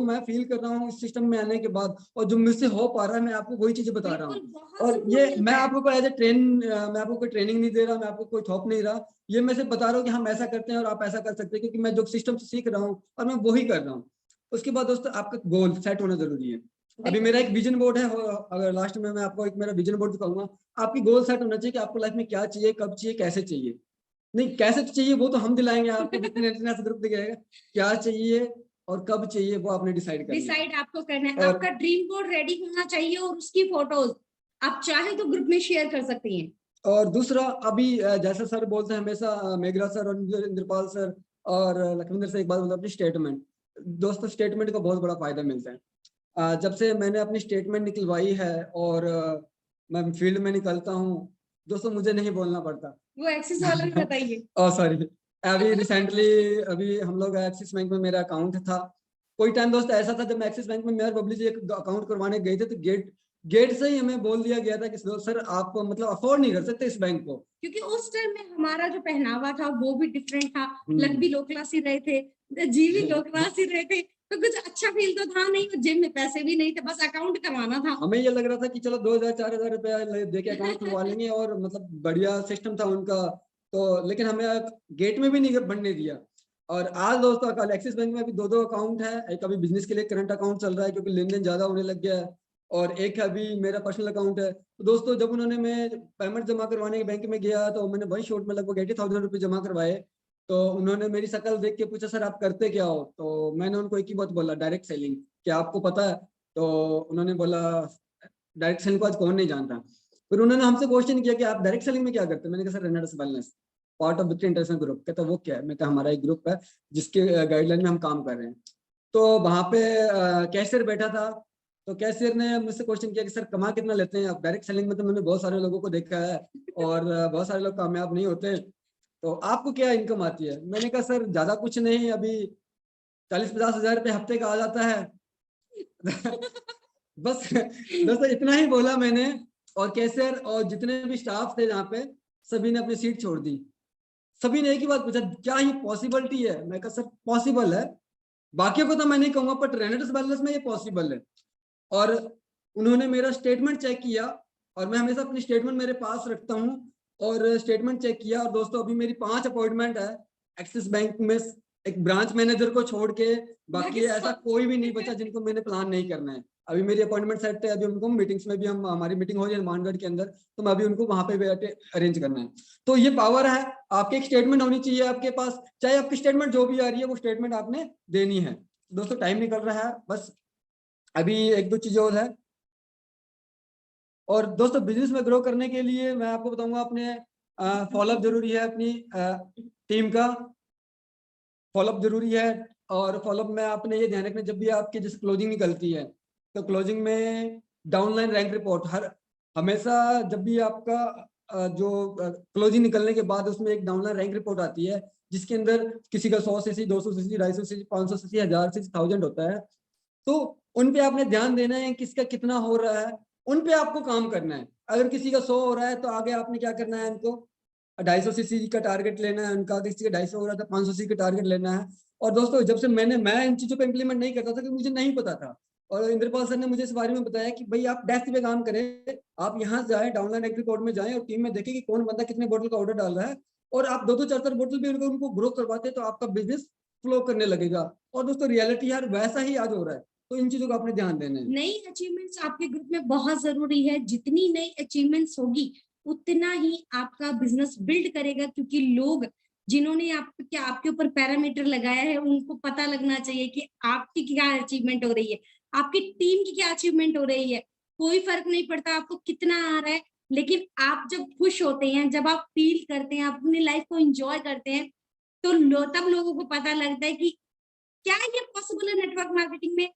मैं फील कर रहा हूँ इस सिस्टम में आने के बाद, और जो मुझसे हो पा रहा है, मैं आपको वही चीजें बता रहा बिल्कुल, हूँ। बहुत और सुकून ये मैं मिलता है। आपको एज ए मैं आपको कोई ट्रेनिंग नहीं दे रहा, मैं आपको कोई थोप नहीं रहा। ये मैं सिर्फ बता रहा हूँ कि हम ऐसा करते हैं और आप ऐसा कर सकते हैं, क्योंकि मैं जो सिस्टम से सीख रहा हूँ और मैं वही कर रहा हूँ। उसके बाद दोस्तों आपका गोल सेट होना जरूरी है। अभी मेरा एक विजन बोर्ड है, अगर लास्ट में मैं आपको एक मेरा विजन बोर्ड दिखाऊंगा। आपकी गोल सेट होना चाहिए कि आपको लाइफ में क्या चाहिए, कब चाहिए, कैसे चाहिए। नहीं, कैसे चाहिए वो तो हम दिलाएंगे आपको, विपिन इंटरनेशनल ग्रुप दिखाएगा। क्या चाहिए और कब चाहिए वो आपने डिसाइड करना है। डिसाइड आपको करना है। और आपका ड्रीम बोर्ड रेडी होना चाहिए और उसकी फोटोज आप चाहे तो ग्रुप में शेयर कर सकती हैं। और दूसरा, अभी जैसा सर बोलते हैं हमेशा, मेघराज सर और इंद्रपाल सर और लखविंदर से एक बात बोलता अपनी स्टेटमेंट। दोस्तों स्टेटमेंट का बहुत बड़ा फायदा मिलता है। जब से मैंने अपनी स्टेटमेंट निकलवाई है और मैं फील्ड में निकलता हूँ, दोस्तों मुझे नहीं बोलना पड़ता। वो एक्सिस वाला भी बताइए। ओ सॉरी, अभी रिसेंटली अभी हम लोग एक्सिस बैंक में मेरा अकाउंट था। कोई टाइम दोस्त ऐसा था जब मैं एक्सिस बैंक में मेयर बबली जी एक अकाउंट करवाने गए थे, तो गेट गेट से ही हमें बोल दिया गया था कि सर आप मतलब अफोर्ड नहीं कर सकते इस बैंक को। क्योंकि उस टाइम में हमारा जो पहनावा था वो भी डिफरेंट था। लक हम्म। भी लो क्लास ही रहे थे, जी भी लो क्लास ही रहे थे, तो कुछ अच्छा फील तो था नहीं, जेब में पैसे भी नहीं थे, बस अकाउंट करवाना था। हमें ये लग रहा था कि चलो 2,000 4,000 रुपया दे के अकाउंट खुलवा लेंगे, और मतलब बढ़िया सिस्टम था उनका। तो लेकिन हमें गेट में भी नहीं बनने दिया। और आज दोस्तों कल एक्सिस बैंक में अभी 2 अकाउंट है। एक अभी बिजनेस के लिए करंट अकाउंट चल रहा है क्योंकि लेन देन ज्यादा होने लग गया है, और एक अभी मेरा पर्सनल अकाउंट है। तो दोस्तों जब उन्होंने, मैं पेमेंट जमा करवाने के बैंक में गया तो मैंने वही शॉट में लगभग 80,000 रुपये जमा करवाए। तो उन्होंने मेरी शक्ल देख के पूछा सर आप करते क्या हो। तो मैंने उनको एक ही बात बोला, डायरेक्ट सेलिंग, क्या आपको पता है। तो उन्होंने बोला डायरेक्ट सेलिंग को आज कौन नहीं जानता। फिर उन्होंने हमसे क्वेश्चन किया कि आप डायरेक्ट सेलिंग में क्या करते हैं। मैंने कहा सर रेनेडस wellness part of victory international group. कहता वो क्या है। मैं कहा हमारा एक ग्रुप है जिसके गाइडलाइन में हम काम कर रहे हैं। तो वहां पे कैशियर बैठा था, तो कैशियर ने मुझसे क्वेश्चन किया कि सर कमा कितना लेते हैं आप डायरेक्ट सेलिंग में। तो मैंने बहुत सारे लोगों को देखा है और बहुत सारे लोग कामयाब नहीं होते, तो आपको क्या इनकम आती है। मैंने कहा सर ज्यादा कुछ नहीं, अभी 40-50 हजार रुपये हफ्ते का आ जाता है। बस दोस्तों इतना ही बोला मैंने। और कैशियर और जितने भी स्टाफ थे जहाँ पे, सभी ने अपनी सीट छोड़ दी। सभी ने एक ही बात पूछा, क्या ये पॉसिबिलिटी है। मैं कहा सर पॉसिबल है, बाकियों को तो मैं नहीं कहूंगा, बट रेनेडस वेलनेस में ये पॉसिबल है। और उन्होंने मेरा स्टेटमेंट चेक किया, और मैं हमेशा अपनी स्टेटमेंट मेरे पास रखता हूँ। और स्टेटमेंट चेक किया, और दोस्तों अभी मेरी 5 अपॉइंटमेंट है एक्सिस बैंक में, एक ब्रांच मैनेजर को छोड़ के। बाकी ऐसा कोई भी नहीं बचा जिनको मैंने प्लान नहीं करना है। अभी मेरी अपॉइंटमेंट सेट है, अभी उनको मीटिंग्स में भी, हम हमारी मीटिंग हो रही है मानगढ़ के अंदर, तो मैं अभी उनको वहां पे बैठे अरेंज करना है। तो ये पावर है, आपकी एक स्टेटमेंट होनी चाहिए आपके पास, चाहे आपकी स्टेटमेंट जो भी आ रही है वो स्टेटमेंट आपने देनी है। दोस्तों टाइम निकल रहा है, बस अभी 1-2 चीजें और है। और दोस्तों बिजनेस में ग्रो करने के लिए मैं आपको बताऊंगा अपने फॉलोअप जरूरी है, अपनी टीम का फॉलोअप जरूरी है। और फॉलोअप में आपने ये ध्यान रखना, जब भी आपकी जैसे क्लोजिंग निकलती है तो क्लोजिंग में डाउनलाइन रैंक रिपोर्ट हर हमेशा, जब भी आपका जो क्लोजिंग निकलने के बाद उसमें एक डाउनलाइन रैंक रिपोर्ट आती है जिसके अंदर किसी का 100 CC, 200 CC, 250 CC, 500 CC, 1000 CC, 1000 होता है। तो उन पे आपने ध्यान देना है किसका कितना हो रहा है, उन पे आपको काम करना है। अगर किसी का 100 हो रहा है तो आगे आपने क्या करना है, उनको 250 सीसी का टारगेट लेना है, उनका किसी का 250 हो रहा था 500 सीसी का टारगेट लेना है। और दोस्तों जब से मैं इन चीजों पे इम्प्लीमेंट नहीं करता था क्योंकि मुझे नहीं पता था, और इंद्रपाल सर ने मुझे इस बारे में बताया कि भाई आप डेस्क पे काम करें, आप यहाँ जाए डाउनलाइन एक्टिव कोड में जाएं और टीम में देखें कि कौन बंदा कितने बोतल का ऑर्डर डाल रहा है, और आप 2-2 4-4 बोतल भी उनको ग्रो करवाते तो आपका बिजनेस फ्लो करने लगेगा। और दोस्तों रियलिटी यार वैसा ही आज हो रहा है, तो इन चीजों का आपने ध्यान देना है। नई अचीवमेंट्स आपके ग्रुप में बहुत जरूरी है। जितनी नई अचीवमेंट्स होगी उतना ही आपका बिजनेस बिल्ड करेगा, क्योंकि लोग जिन्होंने आपके ऊपर पैरामीटर लगाया है उनको पता लगना चाहिए कि आपकी क्या अचीवमेंट हो रही है, आपकी टीम की क्या अचीवमेंट हो रही है। कोई फर्क नहीं पड़ता आपको कितना आ रहा है, लेकिन आप जब खुश होते हैं, जब आप फील करते हैं, अपनी लाइफ को एंजॉय करते हैं, तो तब लोगों को पता लगता है कि क्या ये पॉसिबल है नेटवर्क मार्केटिंग में,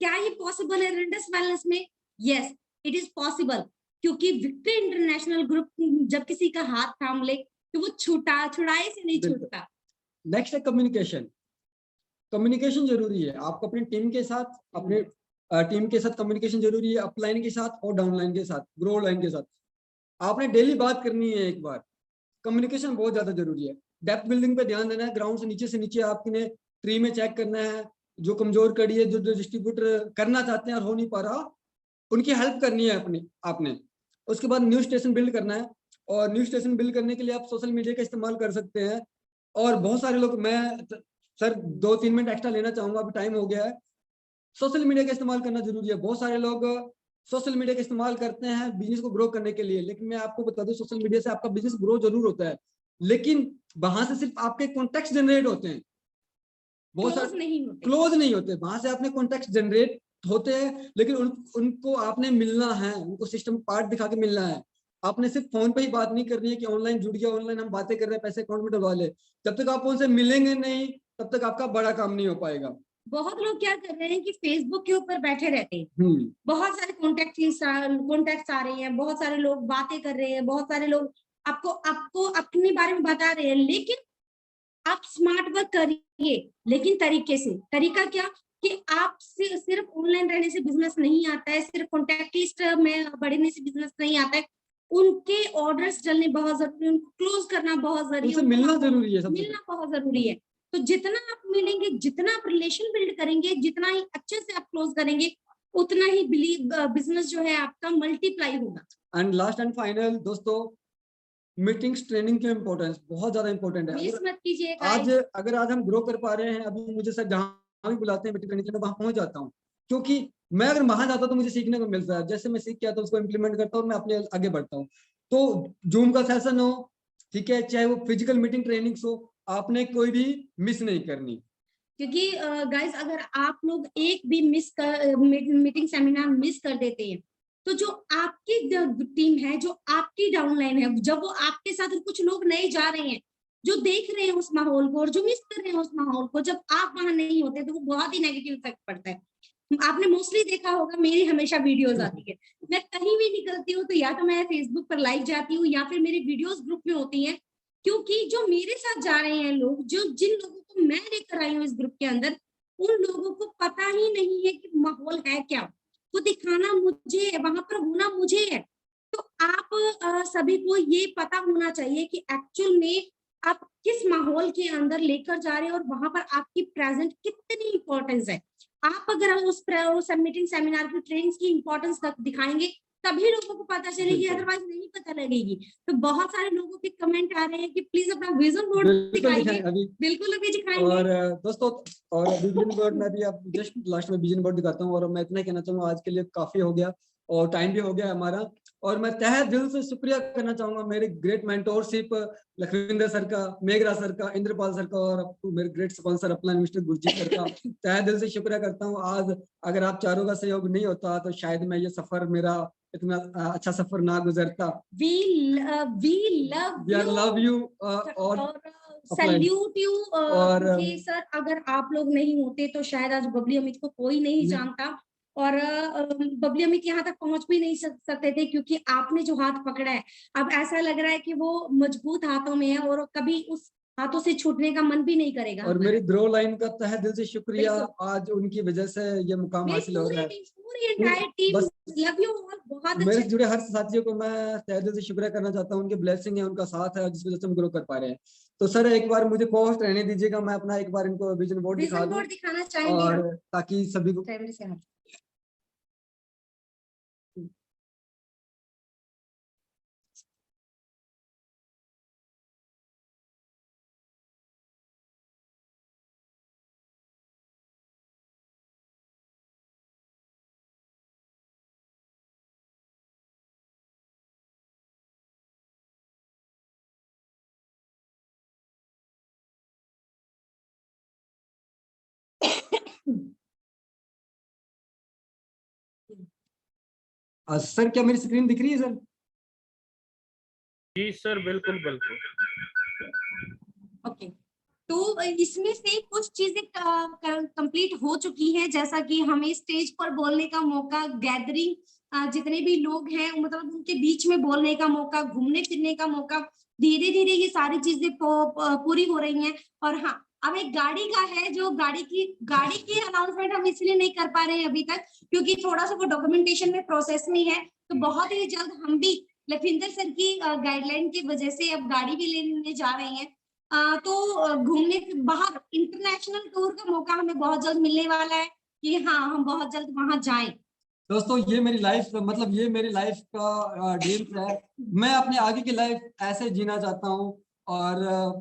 क्या ये पॉसिबल है रिंडस वेलनेस में। यस, इट इज पॉसिबल, क्योंकि विक्ट्री इंटरनेशनल ग्रुप जब किसी का हाथ थाम ले तो वो छुड़ाए से नहीं छूटता। नेक्स्ट है कम्युनिकेशन। कम्युनिकेशन जरूरी है, आपको अपनी टीम के साथ, अपने टीम के साथ कम्युनिकेशन जरूरी है, अपलाइन के साथ और डाउनलाइन के साथ, ग्रो लाइन के साथ आपने डेली बात करनी है। एक बार कम्युनिकेशन बहुत ज्यादा जरूरी है। डेप्थ बिल्डिंग पे ध्यान देना है, ग्राउंड से नीचे आपने ट्री में चेक करना है, जो कमजोर कड़ी है, जो डिस्ट्रीब्यूटर करना चाहते हैं और हो नहीं पा रहा, उनकी हेल्प करनी है अपनी आपने। उसके बाद न्यू स्टेशन बिल्ड करना है, और न्यू स्टेशन बिल्ड करने के लिए आप सोशल मीडिया का इस्तेमाल कर सकते हैं। और बहुत सारे लोग, मैं सर 2-3 मिनट एक्स्ट्रा लेना चाहूंगा, अभी टाइम हो गया है। सोशल मीडिया का इस्तेमाल करना जरूरी है। बहुत सारे लोग सोशल मीडिया का इस्तेमाल करते हैं बिजनेस को ग्रो करने के लिए, लेकिन मैं आपको बता दूं सोशल मीडिया से आपका बिजनेस ग्रो जरूर होता है, लेकिन वहां से सिर्फ आपके कॉन्टेक्ट जनरेट होते हैं, बहुत सारे क्लोज नहीं होते। वहां से अपने कॉन्टेक्ट जनरेट होते हैं, लेकिन उनको आपने मिलना है, उनको सिस्टम पार्ट दिखा के मिलना है। आपने सिर्फ फोन पे ही बात नहीं करनी है कि ऑनलाइन जुड़ गया, ऑनलाइन हम बातें कर रहे हैं, पैसे अकाउंट में डलवा ले। जब तक आप उनसे मिलेंगे नहीं तब तक आपका बड़ा काम नहीं हो पाएगा। बहुत लोग क्या कर रहे हैं कि फेसबुक के ऊपर बैठे रहते हैं, बहुत सारे कॉन्टेक्ट आ रहे हैं, बहुत सारे लोग बातें कर रहे हैं, बहुत सारे लोग आपको आपको अपने बारे में बता रहे हैं, लेकिन आप स्मार्ट वर्क करिए, लेकिन तरीके से। तरीका क्या कि आप सिर्फ ऑनलाइन रहने से बिजनेस नहीं आता है, सिर्फ कॉन्टेक्ट लिस्ट में बढ़ने से बिजनेस नहीं आता है। उनके ऑर्डर्स चलने बहुत जरूरी है, उनको क्लोज करना बहुत जरूरी है, मिलना जरूरी है, मिलना बहुत जरूरी है। तो जितना आप मिलेंगे, जितना आप रिलेशन बिल्ड करेंगे, जितना ही अच्छे से आप क्लोज करेंगे, उतना ही बिजनेस जो है आपका मल्टीप्लाई होगा। एंड लास्ट एंड फाइनल दोस्तों, मीटिंग्स ट्रेनिंग की इंपॉर्टेंस बहुत ज्यादा इंपॉर्टेंट है। मिस मत कीजिए। आज अगर आज हम ग्रो कर पा रहे हैं, अभी मुझे सर जहाँ भी बुलाते हैं मीटिंग ट्रेनिंग के लिए, वहां पहुंच जाता हूँ, क्योंकि मैं अगर वहां जाता हूँ तो मुझे सीखने को मिलता है। जैसे मैं सीख के आता हूँ उसको इम्प्लीमेंट करता हूँ और मैं अपने आगे बढ़ता हूँ। तो जूम का सेशन हो, ठीक है, चाहे वो फिजिकल मीटिंग ट्रेनिंग्स हो, आपने कोई भी मिस नहीं करनी। क्योंकि गाइस अगर आप लोग एक भी मीटिंग सेमिनार मिस कर देते हैं, तो जो आपकी टीम है, जो आपकी डाउनलाइन है, जब वो आपके साथ कुछ लोग नए जा रहे हैं जो देख रहे हैं उस माहौल को और जो मिस कर रहे हैं उस माहौल को, जब आप वहां नहीं होते तो वो बहुत ही नेगेटिव इफेक्ट पड़ता है। आपने मोस्टली देखा होगा, मेरी हमेशा वीडियोस आती है, मैं कहीं भी निकलती हूँ तो या तो मैं फेसबुक पर लाइव जाती हूँ या फिर मेरी वीडियोस ग्रुप में होती हैं, क्योंकि जो मेरे साथ जा रहे हैं लोग, जो जिन लोगों को मैं लेकर आई हूँ इस ग्रुप के अंदर, उन लोगों को पता ही नहीं है कि माहौल है क्या। वो दिखाना मुझे है, वहां पर होना मुझे है। तो आप सभी को ये पता होना चाहिए कि एक्चुअल में आप किस माहौल के अंदर लेकर जा रहे हैं और वहां पर आपकी प्रेजेंट कितनी इंपॉर्टेंस है। आप अगर उस मीटिंग सेमिनार की ट्रेनिंग्स की इंपॉर्टेंस दिखाएंगे तभी लोगों को पता चलेगी, अदरवाइज नहीं पता लगेगी। तो बहुत सारे लोगों के कमेंट आ रहे हैं कि प्लीज अपना विजन बोर्ड दिखाइए। बिल्कुल अभी दिखाएंगे। और दोस्तों, और विजन बोर्ड में भी आप जस्ट लास्ट में विजन बोर्ड दिखाता हूँ। और मैं इतना कहना चाहूंगा, आज के लिए काफी हो गया और टाइम भी हो गया हमारा। और मैं तहे दिल से शुक्रिया करना चाहूंगा मेरे ग्रेट मेंटोरशिप लखविंदर सर का, मेघराज सर का, इंद्रपाल सर का, और मेरे ग्रेट स्पॉन्सर अपना मिस्टर गुरजीत सर का तहे दिल से शुक्रिया करता हूँ। आज अगर आप चारों का सहयोग नहीं होता तो शायद मैं ये सफर मेरा इतना अच्छा सफर ना गुजरता। we love यू और सैल्यूट यू। क्योंकि सर अगर आप लोग नहीं होते तो शायद आज बबली अमित को कोई नहीं जानता, और बबली अमित यहाँ तक पहुंच भी नहीं सकते थे, क्योंकि आपने जो हाथ पकड़ा है अब ऐसा लग रहा है कि वो मजबूत हाथों में है और कभी उस हाथों से छूटने का मन भी नहीं करेगा। और मेरी ग्रो लाइन का तहे दिल से शुक्रिया, आज उनकी वजह से ये मुकाम हासिल हो रहा है। पूरी entire team love you all. बहुत मेरे अच्छे जुड़े हर साथियों को मैं तहे दिल से शुक्रिया करना चाहता हूँ, उनके ब्लेसिंग है, उनका साथ है, जिस वजह से हम ग्रो कर पा रहे हैं। तो सर एक बार मुझे कोस्ट रहने दीजिएगा, मैं अपना एक बार इनको विजन बोर्ड दिखाना चाहेंगे और ताकि सभी को सर क्या मेरी स्क्रीन दिख रही है सर? जी सर, बिल्कुल बिल्कुल। ओके, तो इसमें से कुछ चीजें कंप्लीट हो चुकी हैं, जैसा कि हमें स्टेज पर बोलने का मौका, गैदरिंग जितने भी लोग हैं मतलब उनके बीच में बोलने का मौका, घूमने फिरने का मौका, धीरे धीरे ये सारी चीजें पूरी हो रही हैं। और हाँ, अब एक गाड़ी का है, जो गाड़ी की अनाउंसमेंट हम इसलिए नहीं कर पा रहे हैं अभी तक, क्योंकि थोड़ा सा वो डॉक्यूमेंटेशन में प्रोसेस में है। तो बहुत ही जल्द हम भी लखविंदर सर की गाइडलाइन की वजह से अब गाड़ी भी लेने जा रहे हैं। तो घूमने बाहर इंटरनेशनल टूर का मौका हमें बहुत जल्द मिलने वाला है कि हाँ हम बहुत जल्द वहां जाएं। दोस्तों ये मेरी लाइफ का ड्रीम है, मैं अपने आगे की लाइफ ऐसे जीना चाहता हूँ, और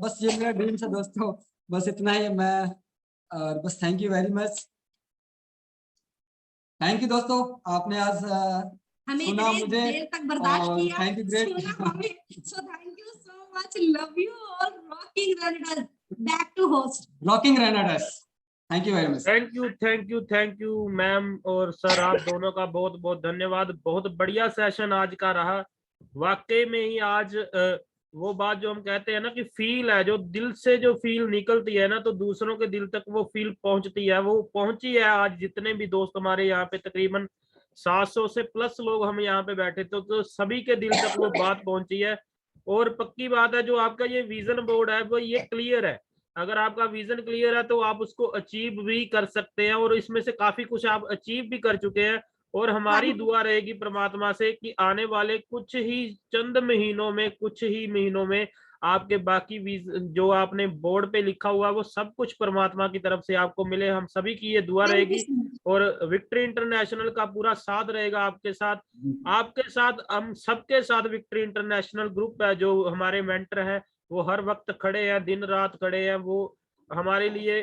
बस ये मेरा ड्रीम है दोस्तों, बस इतना ही है। मैं बस thank you very much, thank you दोस्तों, आपने आज हमें सुना मुझे, देर तक बर्दाश्त किया, thank you great. So thank you so much, love you all, rocking रनडस, बैक टू होस्ट, रॉकिंग रनडस, thank you very much. Thank you ma'am और सर, आप दोनों का बहुत बहुत धन्यवाद। बहुत बढ़िया सेशन आज का रहा। वाकई में ही आज वो बात जो हम कहते हैं ना कि फील है, जो दिल से जो फील निकलती है ना, तो दूसरों के दिल तक वो फील पहुंचती है, वो पहुंची है। आज जितने भी दोस्त हमारे यहाँ पे तकरीबन 700 से प्लस लोग हम यहाँ पे बैठे तो सभी के दिल तक वो बात पहुंची है। और पक्की बात है, जो आपका ये विजन बोर्ड है वो ये क्लियर है। अगर आपका विजन क्लियर है तो आप उसको अचीव भी कर सकते हैं, और इसमें से काफी कुछ आप अचीव भी कर चुके हैं। और हमारी दुआ रहेगी परमात्मा से कि आने वाले कुछ ही चंद महीनों में, कुछ ही महीनों में आपके बाकी जो आपने बोर्ड पे लिखा हुआ है वो सब कुछ परमात्मा की तरफ से आपको मिले। हम सभी की ये दुआ रहेगी, और विक्ट्री इंटरनेशनल का पूरा साथ रहेगा आपके साथ। हम सबके साथ विक्ट्री इंटरनेशनल ग्रुप है, जो हमारे मेंटर हैं वो हर वक्त खड़े हैं, दिन रात खड़े हैं, वो हमारे लिए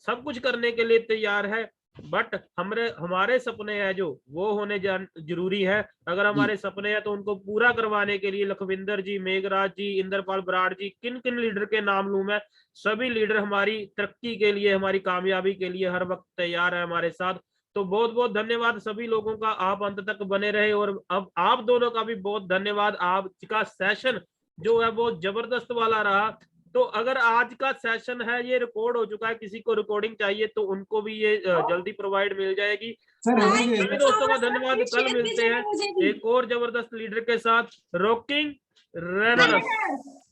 सब कुछ करने के लिए तैयार है। बट हमारे सपने हैं जो वो होने जरूरी है। अगर हमारे सपने हैं तो उनको पूरा करवाने के लिए लखविंदर जी, मेघराज जी, इंद्रपाल बराड़ जी, किन किन लीडर के नाम लूं मैं, सभी लीडर हमारी तरक्की के लिए, हमारी कामयाबी के लिए हर वक्त तैयार है हमारे साथ। तो बहुत बहुत धन्यवाद सभी लोगों का, आप अंत तक बने रहे। और अब आप दोनों का भी बहुत धन्यवाद, आपका सेशन जो है वो जबरदस्त वाला रहा। तो अगर आज का सेशन है ये रिकॉर्ड हो चुका है, किसी को रिकॉर्डिंग चाहिए तो उनको भी ये जल्दी प्रोवाइड मिल जाएगी। सभी दोस्तों का धन्यवाद। कल मिलते हैं एक और जबरदस्त लीडर के साथ। Rocking runners.